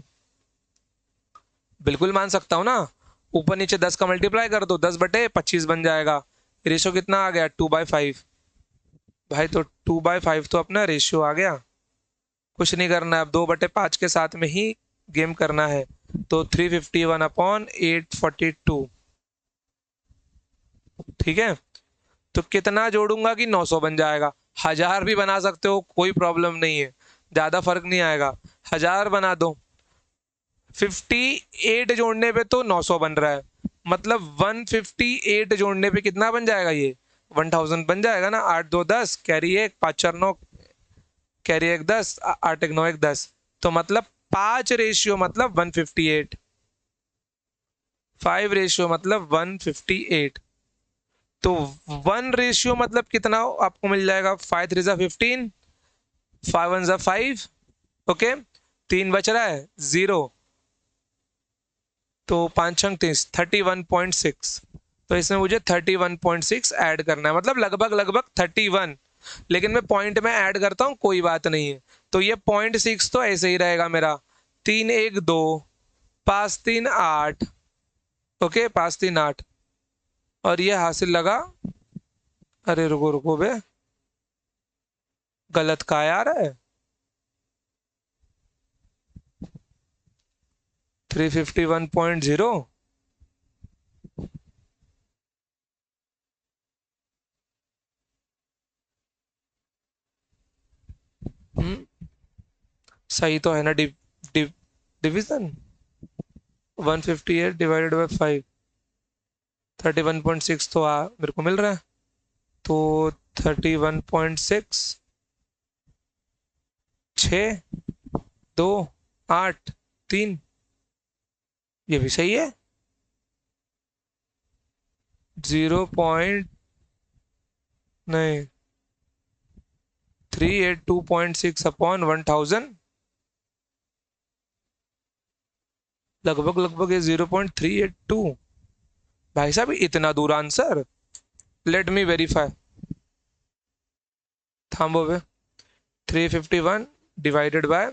बिल्कुल मान सकता हूँ ना। ऊपर नीचे 10 का मल्टीप्लाई कर दो, 10/25 बन जाएगा। रेशियो कितना आ गया, 2/5। भाई तो 2/5 तो अपना रेशियो आ गया। कुछ नहीं करना है अब, 2/5 के साथ में ही गेम करना है। तो 351/842, ठीक है। तो कितना जोड़ूंगा कि 900 बन जाएगा। 1,000 भी बना सकते हो, कोई प्रॉब्लम नहीं है, ज्यादा फर्क नहीं आएगा। 1,000 बना दो। 58 जोड़ने पे तो 900 बन रहा है, मतलब 158 जोड़ने पे कितना बन जाएगा, ये 1000 बन जाएगा ना। 8 2 10, कैरी 1, 5 4 9, कैरी 1 10, 8 1 9 1 10। तो मतलब 5 रेशियो मतलब 158, 5 रेशियो मतलब 158। तो 1 रेशियो मतलब कितना आपको मिल जाएगा, 5 3 15, 5 1 5। ओके, 3 बच रहा है 0, तो 5 6 30, 31.6। तो इसमें मुझे 31.6 ऐड करना है, मतलब लगभग लगभग 31। लेकिन मैं पॉइंट में ऐड करता हूँ, कोई बात नहीं है। तो ये 0.6 तो ऐसे ही रहेगा मेरा। 3 1 2, 5 3 8। ओके, 5 3 8। और ये हासिल लगा, अरे रुको रुको बे, गलत का यार है। 351.0। सही तो है ना, डिवीजन 158 डिवाइडेड बाय 5, 31.6 तो मेरे को मिल रहा है। तो 31.6, 6 2 8 3, ये भी सही है। 0. नहीं, 382.6/1000, लगभग लगभग ये 0.382। भाई साहब इतना दूर आंसर, लेट मी वेरीफाई। थाम्बो वे, 351 डिवाइडेड बाय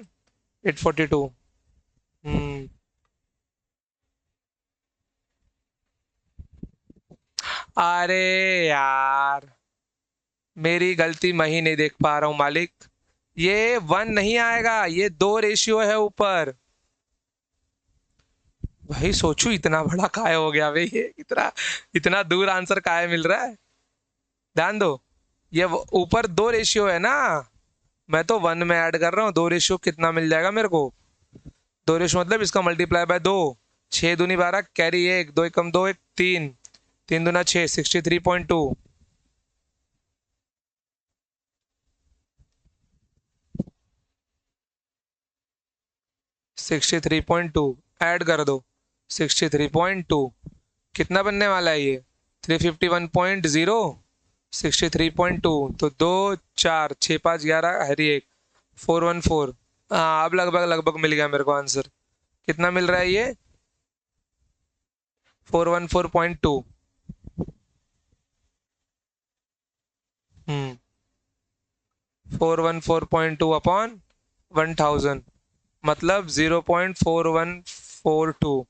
842। हम्म, अरे यार मेरी गलती, मैं ही नहीं देख पा रहा हूँ मालिक। ये 1 नहीं आएगा, ये 2 रेशियो है ऊपर। भाई सोचू इतना बड़ा काय हो गया भाई, ये इतना इतना दूर आंसर काय मिल रहा है। ध्यान दो, ये ऊपर 2 रेशियो है ना, मैं तो 1 में ऐड कर रहा हूँ। 2 रेशियो कितना मिल जाएगा मेरे को, 2 रेशियो मतलब इसका मल्टीप्लाई बाय 2। 6 दूनी 12, कैरी 1, 2 एकम 2 1 3, 3 दूना 6, 63.2। 63.2 ऐड कर दो। 63.2 कितना बनने वाला है ये, 351.0, 63.2। तो 2 4 6 5 11 हरी 1, 414। हाँ अब लगभग लगभग मिल गया मेरे को आंसर। कितना मिल रहा है ये, 414.2। 414.2/1000, मतलब 0.4142।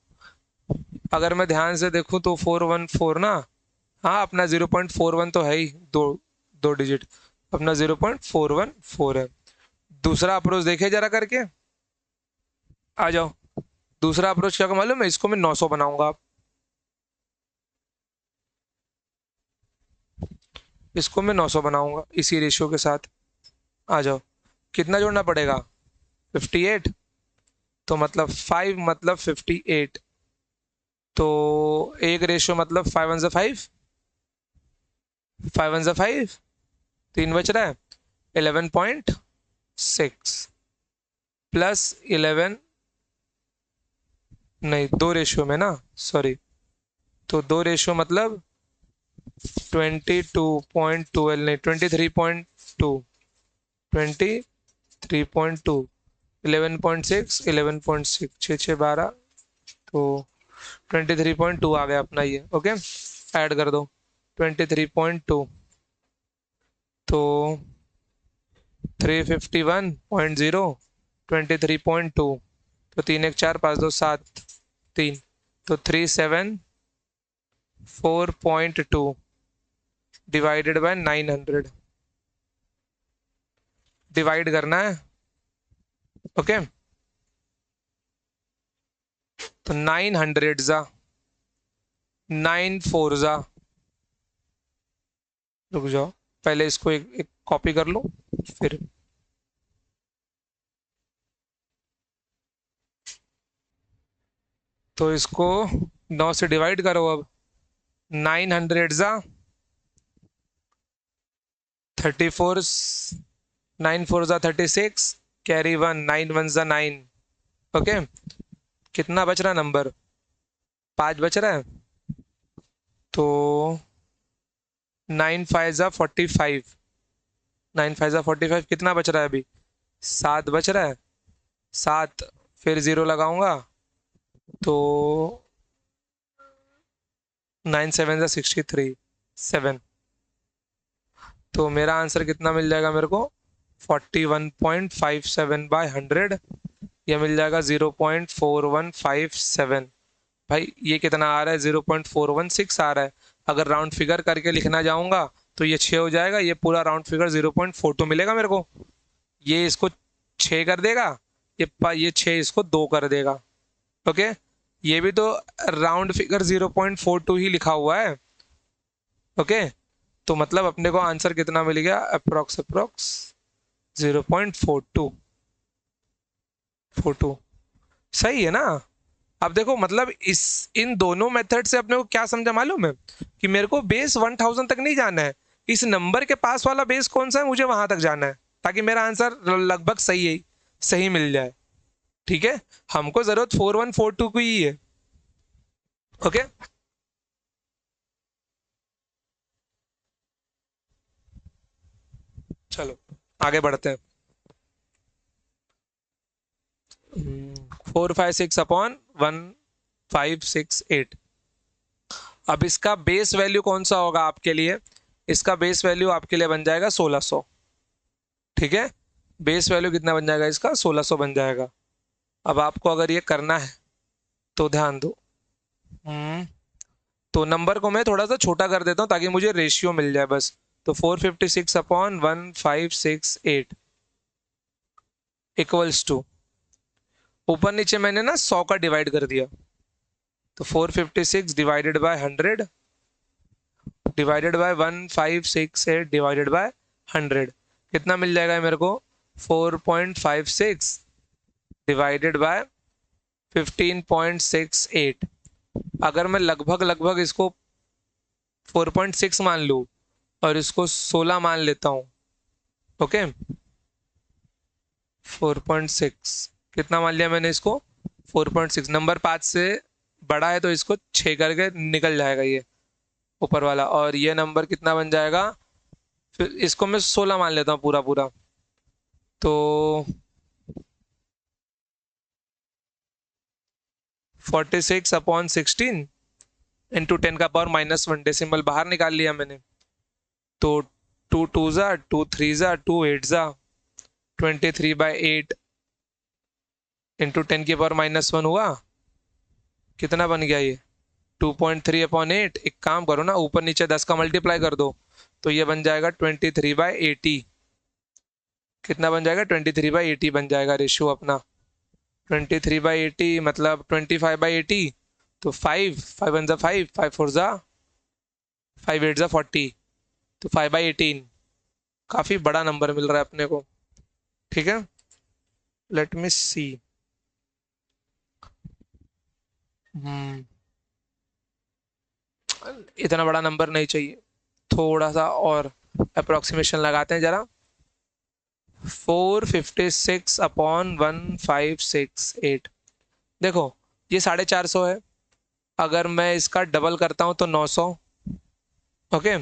अगर मैं ध्यान से देखूं तो 414 ना, हाँ अपना 0.41 तो है ही, दो दो डिजिट, अपना 0.414 है। दूसरा अप्रोच देखे जरा करके, आ जाओ। दूसरा अप्रोच क्या मालूम है, इसको मैं 900 बनाऊंगा, इसको मैं 900 बनाऊंगा इसी रेशियो के साथ। आ जाओ, कितना जोड़ना पड़ेगा, 58, तो मतलब 5 मतलब 58, तो एक रेशियो मतलब 5 वन ज़ा 5, 5 वन ज़ा 5, 3 बच रहा है, 11.6 प्लस 11, नहीं दो रेशियो में ना, सॉरी, तो दो रेशियो मतलब 22.12, नहीं 23.2, 23.2, 11.6, 11.6, 6 6 12, तो 23.2 आ गया अपना ये। ओके, ऐड कर दो 23.2, तो 351.0, 23.2, तो 3 1 4 5 2 7 3, तो 374.2 डिवाइडेड बाय 900, डिवाइड करना है। ओके, तो 900 जा 9 4 जा, रुक जाओ पहले इसको एक कॉपी कर लो, फिर तो इसको 9 से डिवाइड करो अब, 900 जा 34, 9 4 जा 36, कैरी 1, 9 1 जा 9। ओके, कितना बच रहा नंबर, 5 बच रहा है, तो 9 5 जा 45, 9 5 जा 45, कितना बच रहा है अभी, 7 बच रहा है, 7, फिर 0 लगाऊंगा, तो 9 7 जा 63, 7, तो मेरा आंसर कितना मिल जाएगा मेरे को, 41.57/100, ये मिल जाएगा 0.4157। भाई ये कितना आ रहा है, 0.416 आ रहा है। अगर राउंड फिगर करके लिखना जाऊंगा तो ये 6 हो जाएगा, ये पूरा राउंड फिगर 0.42 मिलेगा मेरे को, ये इसको 6 कर देगा, ये 6 इसको 2 कर देगा। ओके, ये भी तो राउंड फिगर 0.42 ही लिखा हुआ है। ओके, तो मतलब अपने को आंसर कितना मिल गया, अप्रोक्स 0.42 सही है ना। अब देखो मतलब इस इन दोनों मेथड से अपने को क्या समझा मालूम है, कि मेरे को बेस 1000 तक नहीं जाना है, इस नंबर के पास वाला बेस कौन सा है मुझे वहां तक जाना है, ताकि मेरा आंसर लगभग सही मिल जाए। ठीक है, हमको जरूरत 4142 की ही है। ओके, चलो आगे बढ़ते हैं। 456/1568, अब इसका बेस वैल्यू कौन सा होगा आपके लिए, इसका बेस वैल्यू आपके लिए बन जाएगा 1600। ठीक है, बेस वैल्यू कितना बन जाएगा इसका, 1600 बन जाएगा। अब आपको अगर ये करना है तो ध्यान दो, तो नंबर को मैं थोड़ा सा छोटा कर देता हूं ताकि मुझे रेशियो मिल जाए बस। तो 456/1568 इक्वल्स टू, ऊपर नीचे मैंने ना 100 का डिवाइड कर दिया, तो 456 divided by 100 divided by 1568 divided by 100, कितना मिल जाएगा मेरे को, 4.56 डिवाइडेड बाय 15.68। अगर मैं लगभग लगभग इसको 4.6 मान लूं और इसको 16 मान लेता हूं, ओके 4.6 कितना मान लिया मैंने इसको, 4.6, नंबर 5 से बड़ा है तो इसको 6 करके निकल जाएगा ये ऊपर वाला, और ये नंबर कितना बन जाएगा, फिर इसको मैं 16 मान लेता हूँ पूरा पूरा, तो 46/16 इंटू 10 का पावर -1, डेसिमल बाहर निकाल लिया मैंने, तो 2 2 जा 2 3 जा 2 8 जा 23/8 इंटू 10 की पावर -1 हुआ, कितना बन गया ये 2.3/8। एक काम करो ना, ऊपर नीचे 10 का मल्टीप्लाई कर दो, तो ये बन जाएगा 23/80, कितना बन जाएगा, 23/80 बन जाएगा रेशियो अपना। 23/80 मतलब 25/80, तो 5 1 5, 5 4 5 8 40, तो 5/18। काफी बड़ा नंबर मिल रहा है अपने को। ठीक है, लेट मी सी। हम्म इतना बड़ा नंबर नहीं चाहिए, थोड़ा सा और अप्रोक्सीमेशन लगाते हैं जरा। 456/1568। देखो, ये 450 है। अगर मैं इसका डबल करता हूं तो 900। ओके,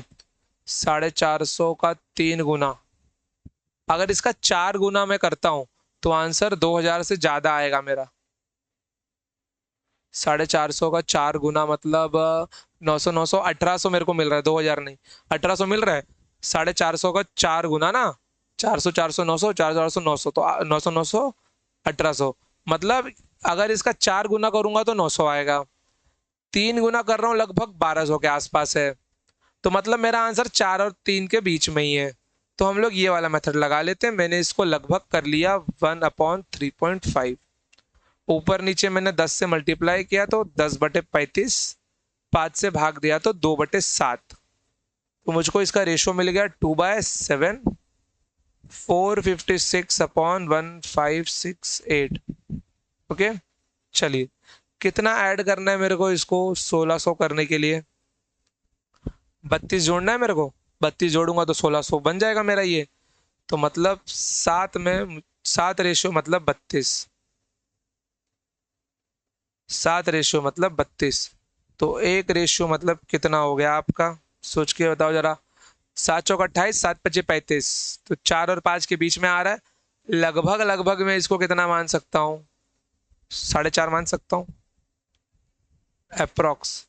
450 का 3 गुना। अगर इसका 4 गुना मैं करता हूं तो आंसर 2000 से ज्यादा आएगा मेरा। 450 का 4 गुना मतलब 900 900 1800 मेरे को मिल रहा है, 2000 नहीं, 1800 मिल रहा है। 450 का 4 गुना ना, 400 400 900 400 400 900, तो 900 900 1800, मतलब अगर इसका 4 गुना करूंगा तो 900 आएगा। 3 गुना कर रहा हूँ लगभग 1200 के आसपास है। तो मतलब मेरा आंसर 4 और 3 के बीच में ही है। तो हम लोग ये वाला मेथड लगा लेते हैं। मैंने इसको लगभग कर लिया 1/3.5। ऊपर नीचे मैंने 10 से मल्टीप्लाई किया तो 10/35, 5 से भाग दिया तो 2/7। तो मुझको इसका रेशो मिल गया 2/7। 456/1568। ओके, चलिए, कितना ऐड करना है मेरे को इसको 1600 करने के लिए? 32 जोड़ना है मेरे को। 32 जोड़ूंगा तो 1600 बन जाएगा मेरा ये। तो मतलब 7 रेशियो मतलब 32। 7 रेशियो मतलब 32। तो 1 रेशियो मतलब कितना हो गया आपका? सोच के बताओ जरा। 7 चौक 28, 7 5 35, तो 4 और 5 के बीच में आ रहा है। लगभग लगभग मैं इसको कितना मान सकता हूँ? 4.5 मान सकता हूँ, अप्रोक्स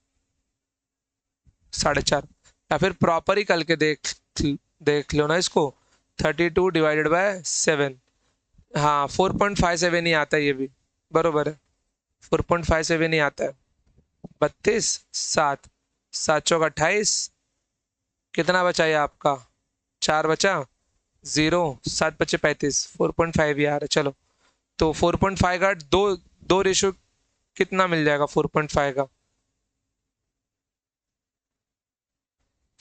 4.5। या फिर प्रॉपर ही करके देख लो ना इसको। 32/7। हाँ, 4.57 ही आता है ये भी, बरोबर है। 4.57 ही आता है। 32 7, 7 चौक 28, कितना बचा ये आपका? 4 बचा, 0, 7 5 35, 4.5 ही आ रहा है। चलो, तो 4.5 का दो दो रेशो कितना मिल जाएगा? 4.5 का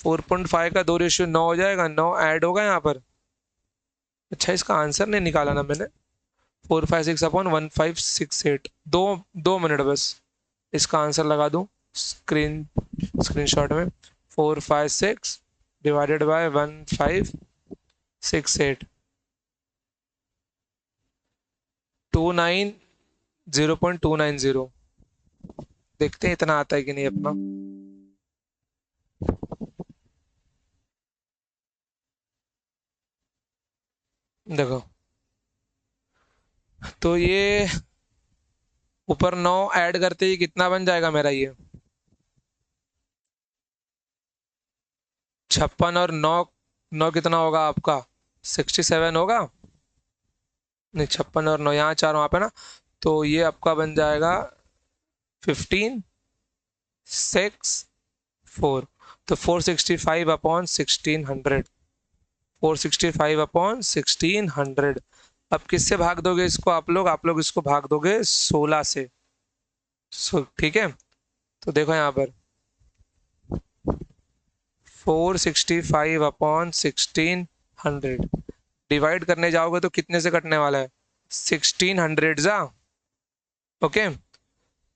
4.5 का 2 रेशियो 9 हो जाएगा। 9 ऐड होगा यहाँ पर। अच्छा, इसका आंसर नहीं निकाला ना मैंने। 456/1568। 2 मिनट बस, इसका आंसर लगा दूं स्क्रीनशॉट में। 456/1568, 290.290। देखते हैं इतना आता है कि नहीं अपना। देखो, तो ये ऊपर 9 ऐड करते ही कितना बन जाएगा मेरा ये? 56 और 9, 9 कितना होगा आपका? 67 होगा। नहीं, 56 और 9 यहाँ 4 वहां पे ना, तो ये आपका बन जाएगा 15/6/4। तो 465/1600। 465/1600। अब किससे भाग दोगे इसको आप लोग इसको भाग दोगे 16 से। ठीक है, तो देखो यहाँ पर 465/1600 डिवाइड करने जाओगे तो कितने से कटने वाला है? 1600 जा। ओके,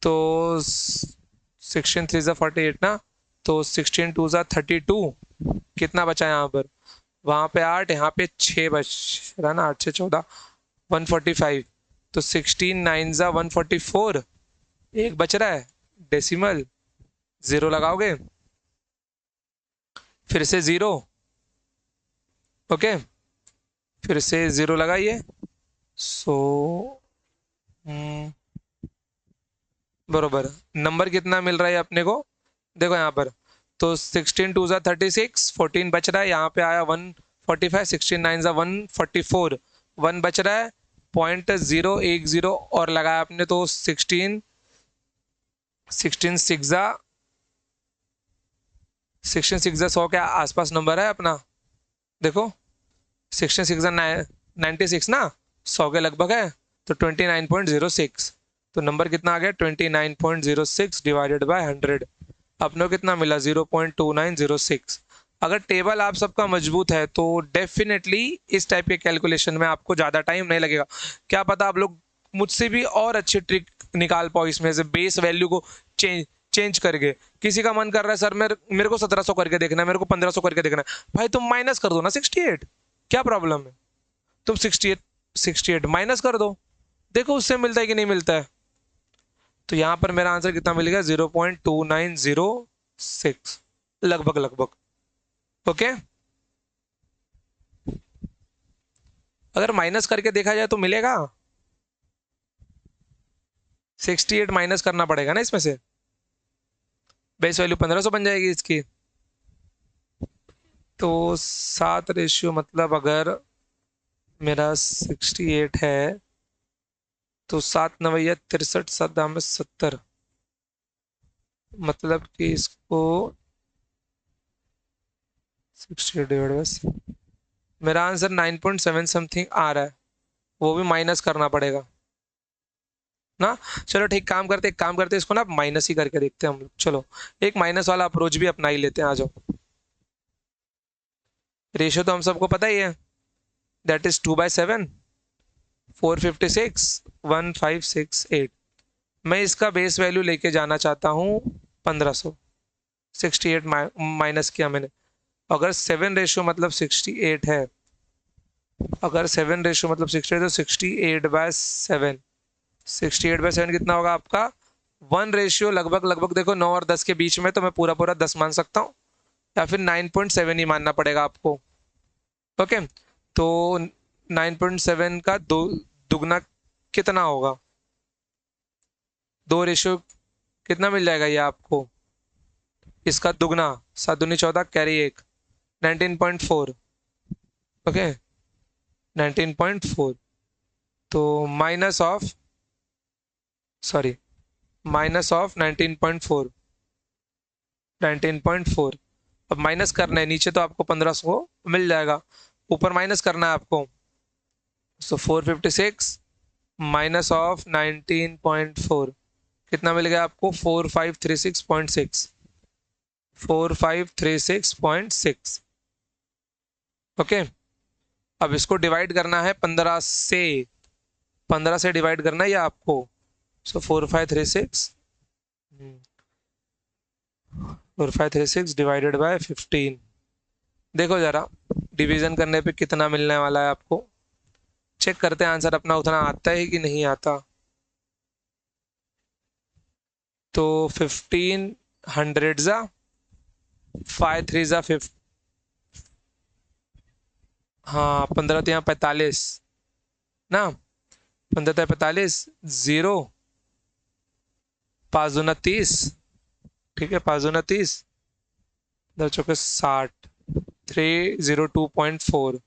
तो 16 3 ज़ा 48 ना, तो 16 2 ज़ा 32। कितना बचा यहाँ पर? वहां पे 8, यहाँ पे 6 बच रहा ना, 8 6 14, 145। तो 16 9 ज़ा 144। एक बच रहा है डेसिमल, 0 लगाओगे, फिर से 0। ओके, फिर से 0 लगाइए। सो बरोबर नंबर कितना मिल रहा है अपने को? देखो यहाँ पर, तो 16 2 ज़ा 36, 14 बच रहा है। यहाँ पे आया 145। 16 9 ज़ा 144, 1 बच रहा है। 0.010 और लगाया आपने, तो 16 6 ज़ा 100 के आसपास नंबर है अपना। देखो, 16 6 ज़ा 96 ना, 100 के लगभग है, तो 29.06। तो नंबर कितना आ गया 29.06 डिवाइडेड बाय 100। अपने को कितना मिला 0.2906। अगर टेबल आप सबका मजबूत है तो डेफिनेटली इस टाइप के कैलकुलेशन में आपको ज़्यादा टाइम नहीं लगेगा। क्या पता आप लोग मुझसे भी और अच्छी ट्रिक निकाल पाओ इसमें से, बेस वैल्यू को चेंज करके। किसी का मन कर रहा है सर मेरे को 1700 करके देखना है, मेरे को 1500 करके देखना है, भाई तुम माइनस कर दो ना 68, क्या प्रॉब्लम है? तुम 68 माइनस कर दो, देखो उससे मिलता है कि नहीं मिलता है। तो यहां पर मेरा आंसर कितना मिल गया 0.2906 लगभग लगभग। ओके, अगर माइनस करके देखा जाए तो मिलेगा 68 माइनस करना पड़ेगा ना इसमें से, बेस वैल्यू 1500 बन जाएगी इसकी। तो 7 रेशियो मतलब अगर मेरा 68 है तो 7 नवैया 63, 7 दाम में 70, मतलब कि इसको 68 डिवाइड बाय, मेरा आंसर 9.7 समथिंग आ रहा है, वो भी माइनस करना पड़ेगा ना। चलो ठीक, एक काम करते इसको ना माइनस ही करके देखते हैं हम लोग। चलो एक माइनस वाला अप्रोच भी अपना ही लेते हैं, आ जाओ। रेशियो तो हम सबको पता ही है, दैट इज 2/7, 456, 1568। मैं इसका बेस वैल्यू लेके जाना चाहता हूँ 1500। 68 माइनस किया मैंने, अगर 7 रेशियो मतलब 68 है, अगर 7 रेशियो मतलब 68 तो 68/7, 68/7 कितना होगा आपका 1 रेशियो लगभग लगभग। देखो 9 और 10 के बीच में, तो मैं पूरा पूरा 10 मान सकता हूँ, या फिर 9.7 ही मानना पड़ेगा आपको। ओके, तो 9.7 का दुगना कितना होगा, 2 रेशियो कितना मिल जाएगा ये आपको, इसका दुगना, 7 दूनी 14 कैरी 1, 19.4। ओके 19.4, तो minus of, sorry, minus of 19.4, 19.4। अब माइनस करना है, नीचे तो आपको 1500 मिल जाएगा, ऊपर माइनस करना है आपको। सो 456 माइनस ऑफ 19.4 कितना मिल गया आपको 4536.6, 4536.6। ओके, अब इसको डिवाइड करना है 15 से, 15 से डिवाइड करना है ये आपको। सो 4536, 4536 डिवाइडेड बाय 15। देखो जरा डिवीजन करने पे कितना मिलने वाला है आपको, चेक करते हैं आंसर अपना उतना आता है कि नहीं आता। तो 1500 जा 5 3 जा 5, हाँ 15 तो यहाँ 45 ना, 15 तो 45, 0 5 दूना 30, ठीक है 5 दूना 30, 10 चौके 60, 302.4,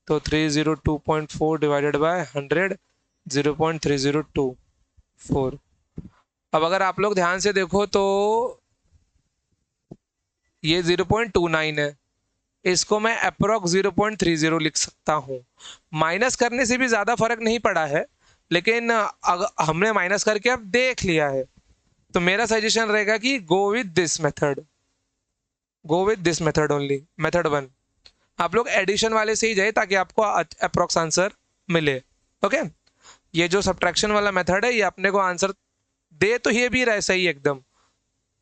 तो 302.4 डिवाइडेड बाय 100, 0.3024। अब अगर आप लोग ध्यान से देखो तो ये 0.29 है, इसको मैं अप्रोक्स 0.30 लिख सकता हूँ। माइनस करने से भी ज़्यादा फर्क नहीं पड़ा है, लेकिन अगर हमने माइनस करके अब देख लिया है, तो मेरा सजेशन रहेगा कि go with this method, go with this method only, method 1। आप लोग एडिशन वाले से ही जाए ताकि आपको अप्रोक्स आंसर मिले। ओके, ये जो सब्ट्रैक्शन वाला मेथड है ये अपने को आंसर दे तो ये भी रहा है सही एकदम,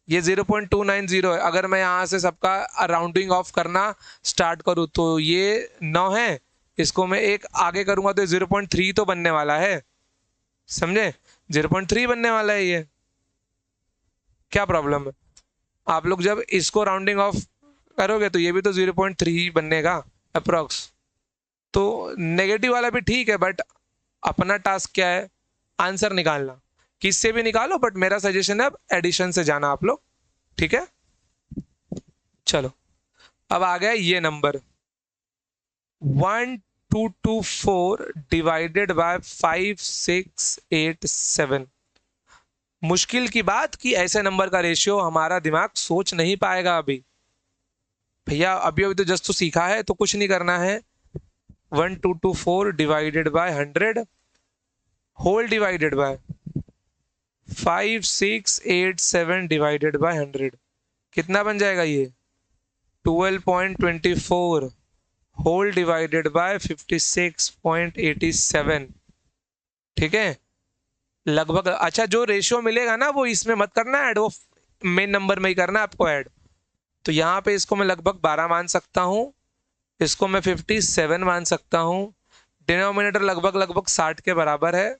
ये 0.290 है। अगर मैं यहाँ से सबका राउंडिंग ऑफ करना स्टार्ट करूँ तो ये 9 है, इसको मैं एक आगे करूँगा तो 0.3 तो बनने वाला है, समझे, 0.3 बनने वाला है ये, क्या प्रॉब्लम है? आप लोग जब इसको राउंडिंग ऑफ करोगे तो ये भी तो 0.3 बननेगा अप्रोक्स। तो नेगेटिव वाला भी ठीक है, बट अपना टास्क क्या है, आंसर निकालना, किससे भी निकालो, बट मेरा सजेशन है अब एडिशन से जाना आप लोग, ठीक है। चलो अब आ गया ये नंबर 1224 डिवाइडेड बाय 5687। मुश्किल की बात कि ऐसे नंबर का रेशियो हमारा दिमाग सोच नहीं पाएगा अभी। भैया अभी अभी तो जस्ट तो सीखा है, तो कुछ नहीं करना है, 1224 divided by 100 whole divided by 5687 divided by 100 कितना बन जाएगा ये 12.24 होल डिवाइडेड बाय 56.87। ठीक है लगभग। अच्छा जो रेशियो मिलेगा ना वो इसमें मत करना ऐड, वो मेन नंबर में ही करना आपको ऐड। तो यहाँ पे इसको मैं लगभग 12 मान सकता हूँ, इसको मैं 57 मान सकता हूँ। डिनोमिनेटर लगभग लगभग 60 के बराबर है,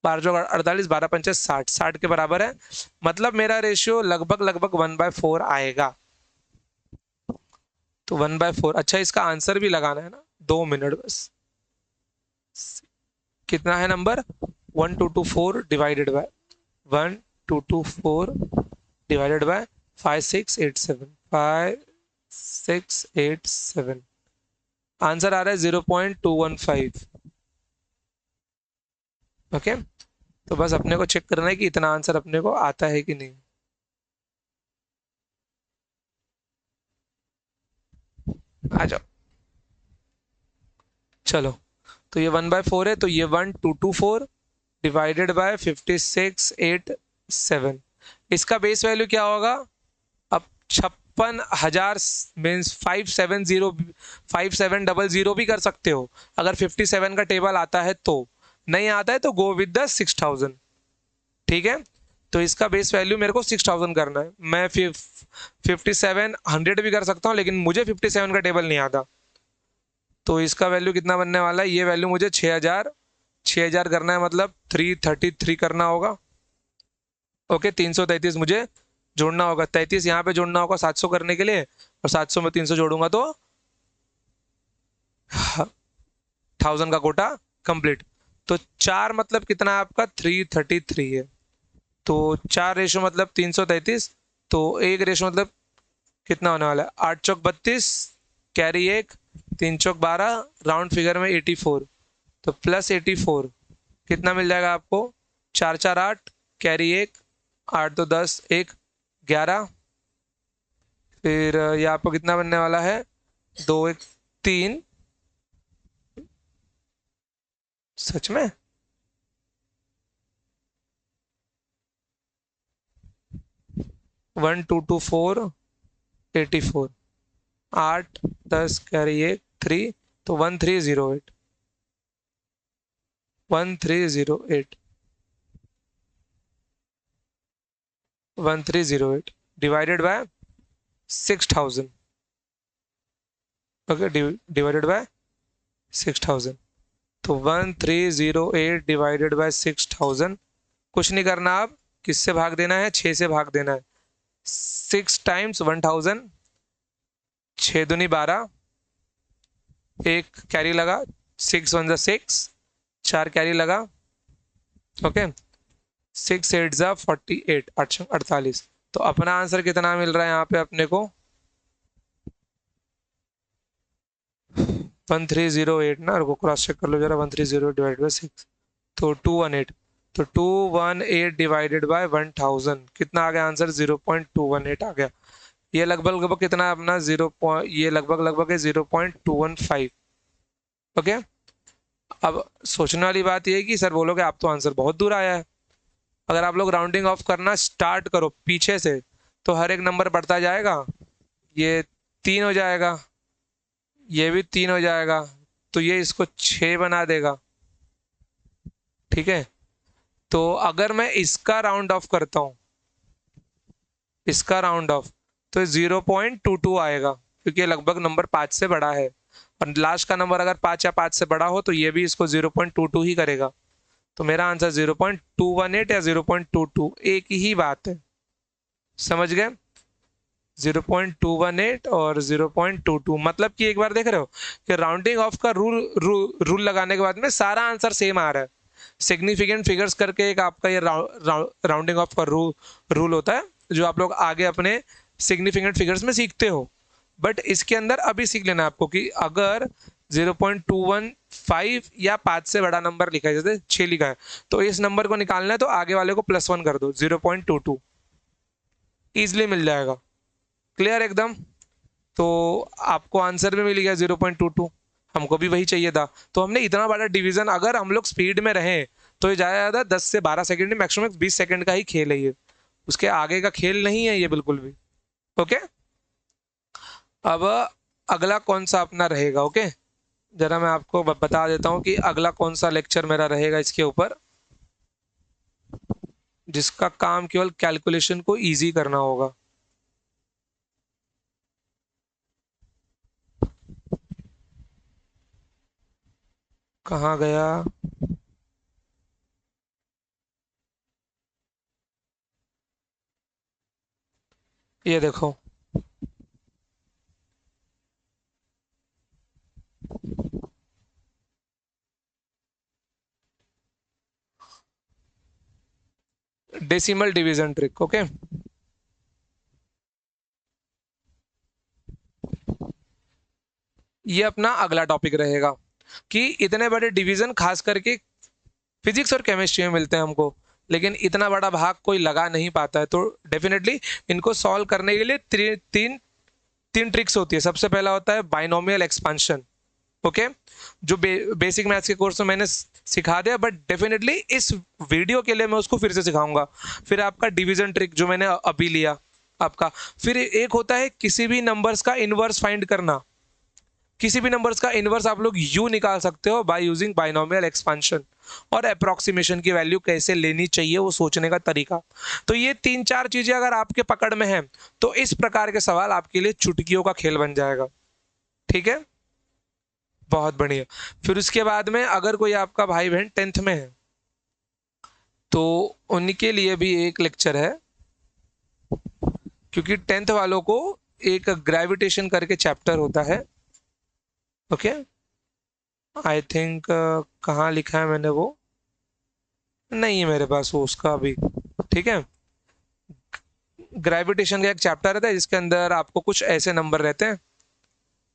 12 12 पंचे 60 60 के बराबर है। मतलब मेरा रेशियो लगभग लगभग 1/4 आएगा। तो 1/4। अच्छा इसका आंसर भी लगाना है ना, 2 मिनट बस। कितना है number 1224 divided by 1224 divided by 5687 5687 answer आ रहा है 0.215। ओके तो बस अपने को चेक करना है कि इतना आंसर अपने को आता है कि नहीं। आ जाओ चलो। तो ये 1/4 है, तो ये 1224 डिवाइडेड बाय 5687। इसका बेस वैल्यू क्या होगा अब 56,000 मीन्स 5700 भी कर सकते हो अगर 57 का टेबल आता है तो, नहीं आता है तो गो विद द 6000। ठीक है तो इसका बेस वैल्यू मेरे को 6000 करना है। मैं 5700 भी कर सकता हूँ लेकिन मुझे 57 का टेबल नहीं आता। तो इसका वैल्यू कितना बनने वाला है, ये वैल्यू मुझे 6000 करना है, मतलब 333 करना होगा। ओके 333 मुझे जोड़ना होगा, 33 यहाँ पे जोड़ना होगा 700 करने के लिए, और 700 में 300 जोड़ूंगा तो 1000 का कोटा कंप्लीट। तो 4 मतलब कितना है आपका 333 है। तो 4 रेशो मतलब 333, तो 1 रेशो मतलब कितना होने वाला है 8 चौक 32 कैरी 1 3 चौक 12 राउंड फिगर में 84, तो प्लस 84 कितना मिल जाएगा आपको 4 4 8 कैरी 1 8 2 10 1 11, फिर ये आपको कितना बनने वाला है 2 1 3। सच में 1224 84 8 10 कैरी 1 3, तो 1308 1308 1308 divided by 6000। Okay divided by 6000, तो 1308 डिवाइडेड बाय 6000। कुछ नहीं करना, आप किससे भाग देना है 6 से भाग देना है। 6 टाइम्स 1000 6 दूनी 12, एक कैरी लगा 6 1 6 4 कैरी लगा। ओके 6 8 48 48। तो अपना आंसर कितना मिल रहा है यहाँ पे अपने को 1308 ना, रुको क्रॉस चेक कर लो जरा 1308 डिवाइडेड बाय 6, तो 218। तो 218 डिवाइडेड बाय 1000 कितना आ गया आंसर 0.218 आ गया। ये लगभग लगभग कितना है अपना ये लगभग लगभग है 0.215। ओके अब सोचने वाली बात ये है कि सर बोलोगे आप तो आंसर बहुत दूर आया है। अगर आप लोग राउंडिंग ऑफ करना स्टार्ट करो पीछे से तो हर एक नंबर बढ़ता जाएगा, ये 3 हो जाएगा, ये भी 3 हो जाएगा, तो ये इसको 6 बना देगा। ठीक है तो अगर मैं इसका राउंड ऑफ करता हूं, इसका राउंड ऑफ, तो 0.22 आएगा क्योंकि ये लगभग नंबर 5 से बड़ा है, और लास्ट का नंबर अगर 5 या 5 से बड़ा हो तो ये भी इसको 0.22 ही करेगा। तो मेरा आंसर 0.218 या 0.22 एक ही बात है, समझ गए 0.218 और 0.22 मतलब कि एक बार देख रहे हो कि राउंडिंग ऑफ का रूल लगाने के बाद में सारा आंसर सेम आ रहा है। सिग्निफिकेंट फिगर्स करके एक आपका ये राउंडिंग ऑफ का रूल होता है जो आप लोग आगे अपने सिग्निफिकेंट फिगर्स में सीखते हो, बट इसके अंदर अभी सीख लेना आपको कि अगर 0.215 या 5 से बड़ा नंबर लिखा है, जैसे 6 लिखा है, तो इस नंबर को निकालना है तो आगे वाले को +1 कर दो 0.22 ईजिली मिल जाएगा। क्लियर एकदम। तो आपको आंसर भी मिल गया 0.22। हमको भी वही चाहिए था। तो हमने इतना बड़ा डिवीजन, अगर हम लोग स्पीड में रहें तो ये ज़्यादा ज़्यादा 10 से 12 सेकंड, मैक्सिमम 20 सेकंड का ही खेल है ये, उसके आगे का खेल नहीं है ये बिल्कुल भी। ओके, अब अगला कौन सा अपना रहेगा। ओके, जरा मैं आपको बता देता हूँ कि अगला कौन सा लेक्चर मेरा रहेगा इसके ऊपर, जिसका काम केवल कैलकुलेशन को इजी करना होगा। कहाँ गया? ये देखो, डेसिमल डिवीजन ट्रिक। ओके, ये अपना अगला टॉपिक रहेगा कि इतने बड़े डिवीजन खास करके फिजिक्स और केमिस्ट्री में मिलते हैं हमको, लेकिन इतना बड़ा भाग कोई लगा नहीं पाता है। तो डेफिनेटली इनको सॉल्व करने के लिए तीन तीन ट्रिक्स होती है। सबसे पहला होता है बाइनोमियल एक्सपांशन। ओके, जो बेसिक मैथ्स के कोर्स में मैंने सिखा दिया, बट डेफिनेटली इस वीडियो के लिए मैं उसको फिर से सिखाऊंगा। फिर आपका डिवीजन ट्रिक जो मैंने अभी लिया आपका। फिर एक होता है किसी भी नंबर्स का इनवर्स फाइंड करना। किसी भी नंबर्स का इनवर्स आप लोग यू निकाल सकते हो बाय यूजिंग बाइनोमियल एक्सपांशन, और अप्रोक्सीमेशन की वैल्यू कैसे लेनी चाहिए वो सोचने का तरीका। तो ये तीन चार चीजें अगर आपके पकड़ में हैं तो इस प्रकार के सवाल आपके लिए चुटकियों का खेल बन जाएगा। ठीक है, बहुत बढ़िया। फिर उसके बाद में अगर कोई आपका भाई बहन 10th में है तो उनके लिए भी एक लेक्चर है, क्योंकि 10th वालों को एक ग्रेविटेशन करके चैप्टर होता है। ओके, आई थिंक कहाँ लिखा है मैंने, वो नहीं है मेरे पास वो उसका भी। ठीक है, ग्रेविटेशन का एक चैप्टर रहता है जिसके अंदर आपको कुछ ऐसे नंबर रहते हैं,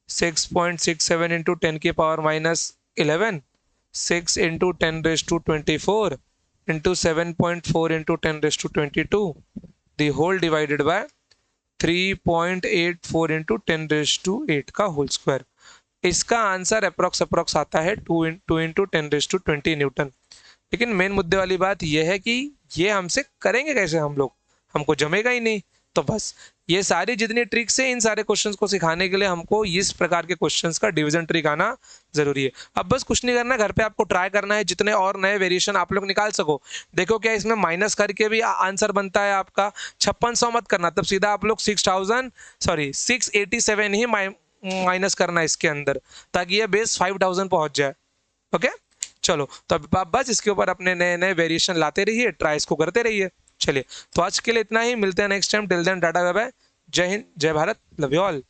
6.67 into 10⁻⁻11, 6 into 10⁻24 into 7.4 into 10⁻22, the whole divided by 3.84 into 10⁻8 का होल स्क्वायर। इसका आंसर अप्रोक्स आता है 2 इंटू 10⁻20 न्यूटन। लेकिन मेन मुद्दे वाली बात यह है कि ये हमसे करेंगे कैसे हम लोग, हमको जमेगा ही नहीं। तो बस ये सारी जितनी ट्रिक्स है, इन सारे क्वेश्चंस को सिखाने के लिए हमको इस प्रकार के क्वेश्चंस का डिवीजन ट्रिक आना जरूरी है। अब बस कुछ नहीं करना, घर पे आपको ट्राई करना है जितने और नए वेरिएशन आप लोग निकाल सको। देखो क्या इसमें माइनस करके भी आंसर बनता है आपका 5600 मत करना, तब सीधा आप लोग 687 ही माइनस करना इसके अंदर, ताकि ये बेस 5000 पहुंच जाए। ओके, चलो तो अब आप बस इसके ऊपर अपने नए नए वेरिएशन लाते रहिए, ट्राई इसको करते रहिए। चलिए, तो आज के लिए इतना ही, मिलते हैं next time. Till then tata bye bye, जय हिंद, जय भारत, लव यू ऑल।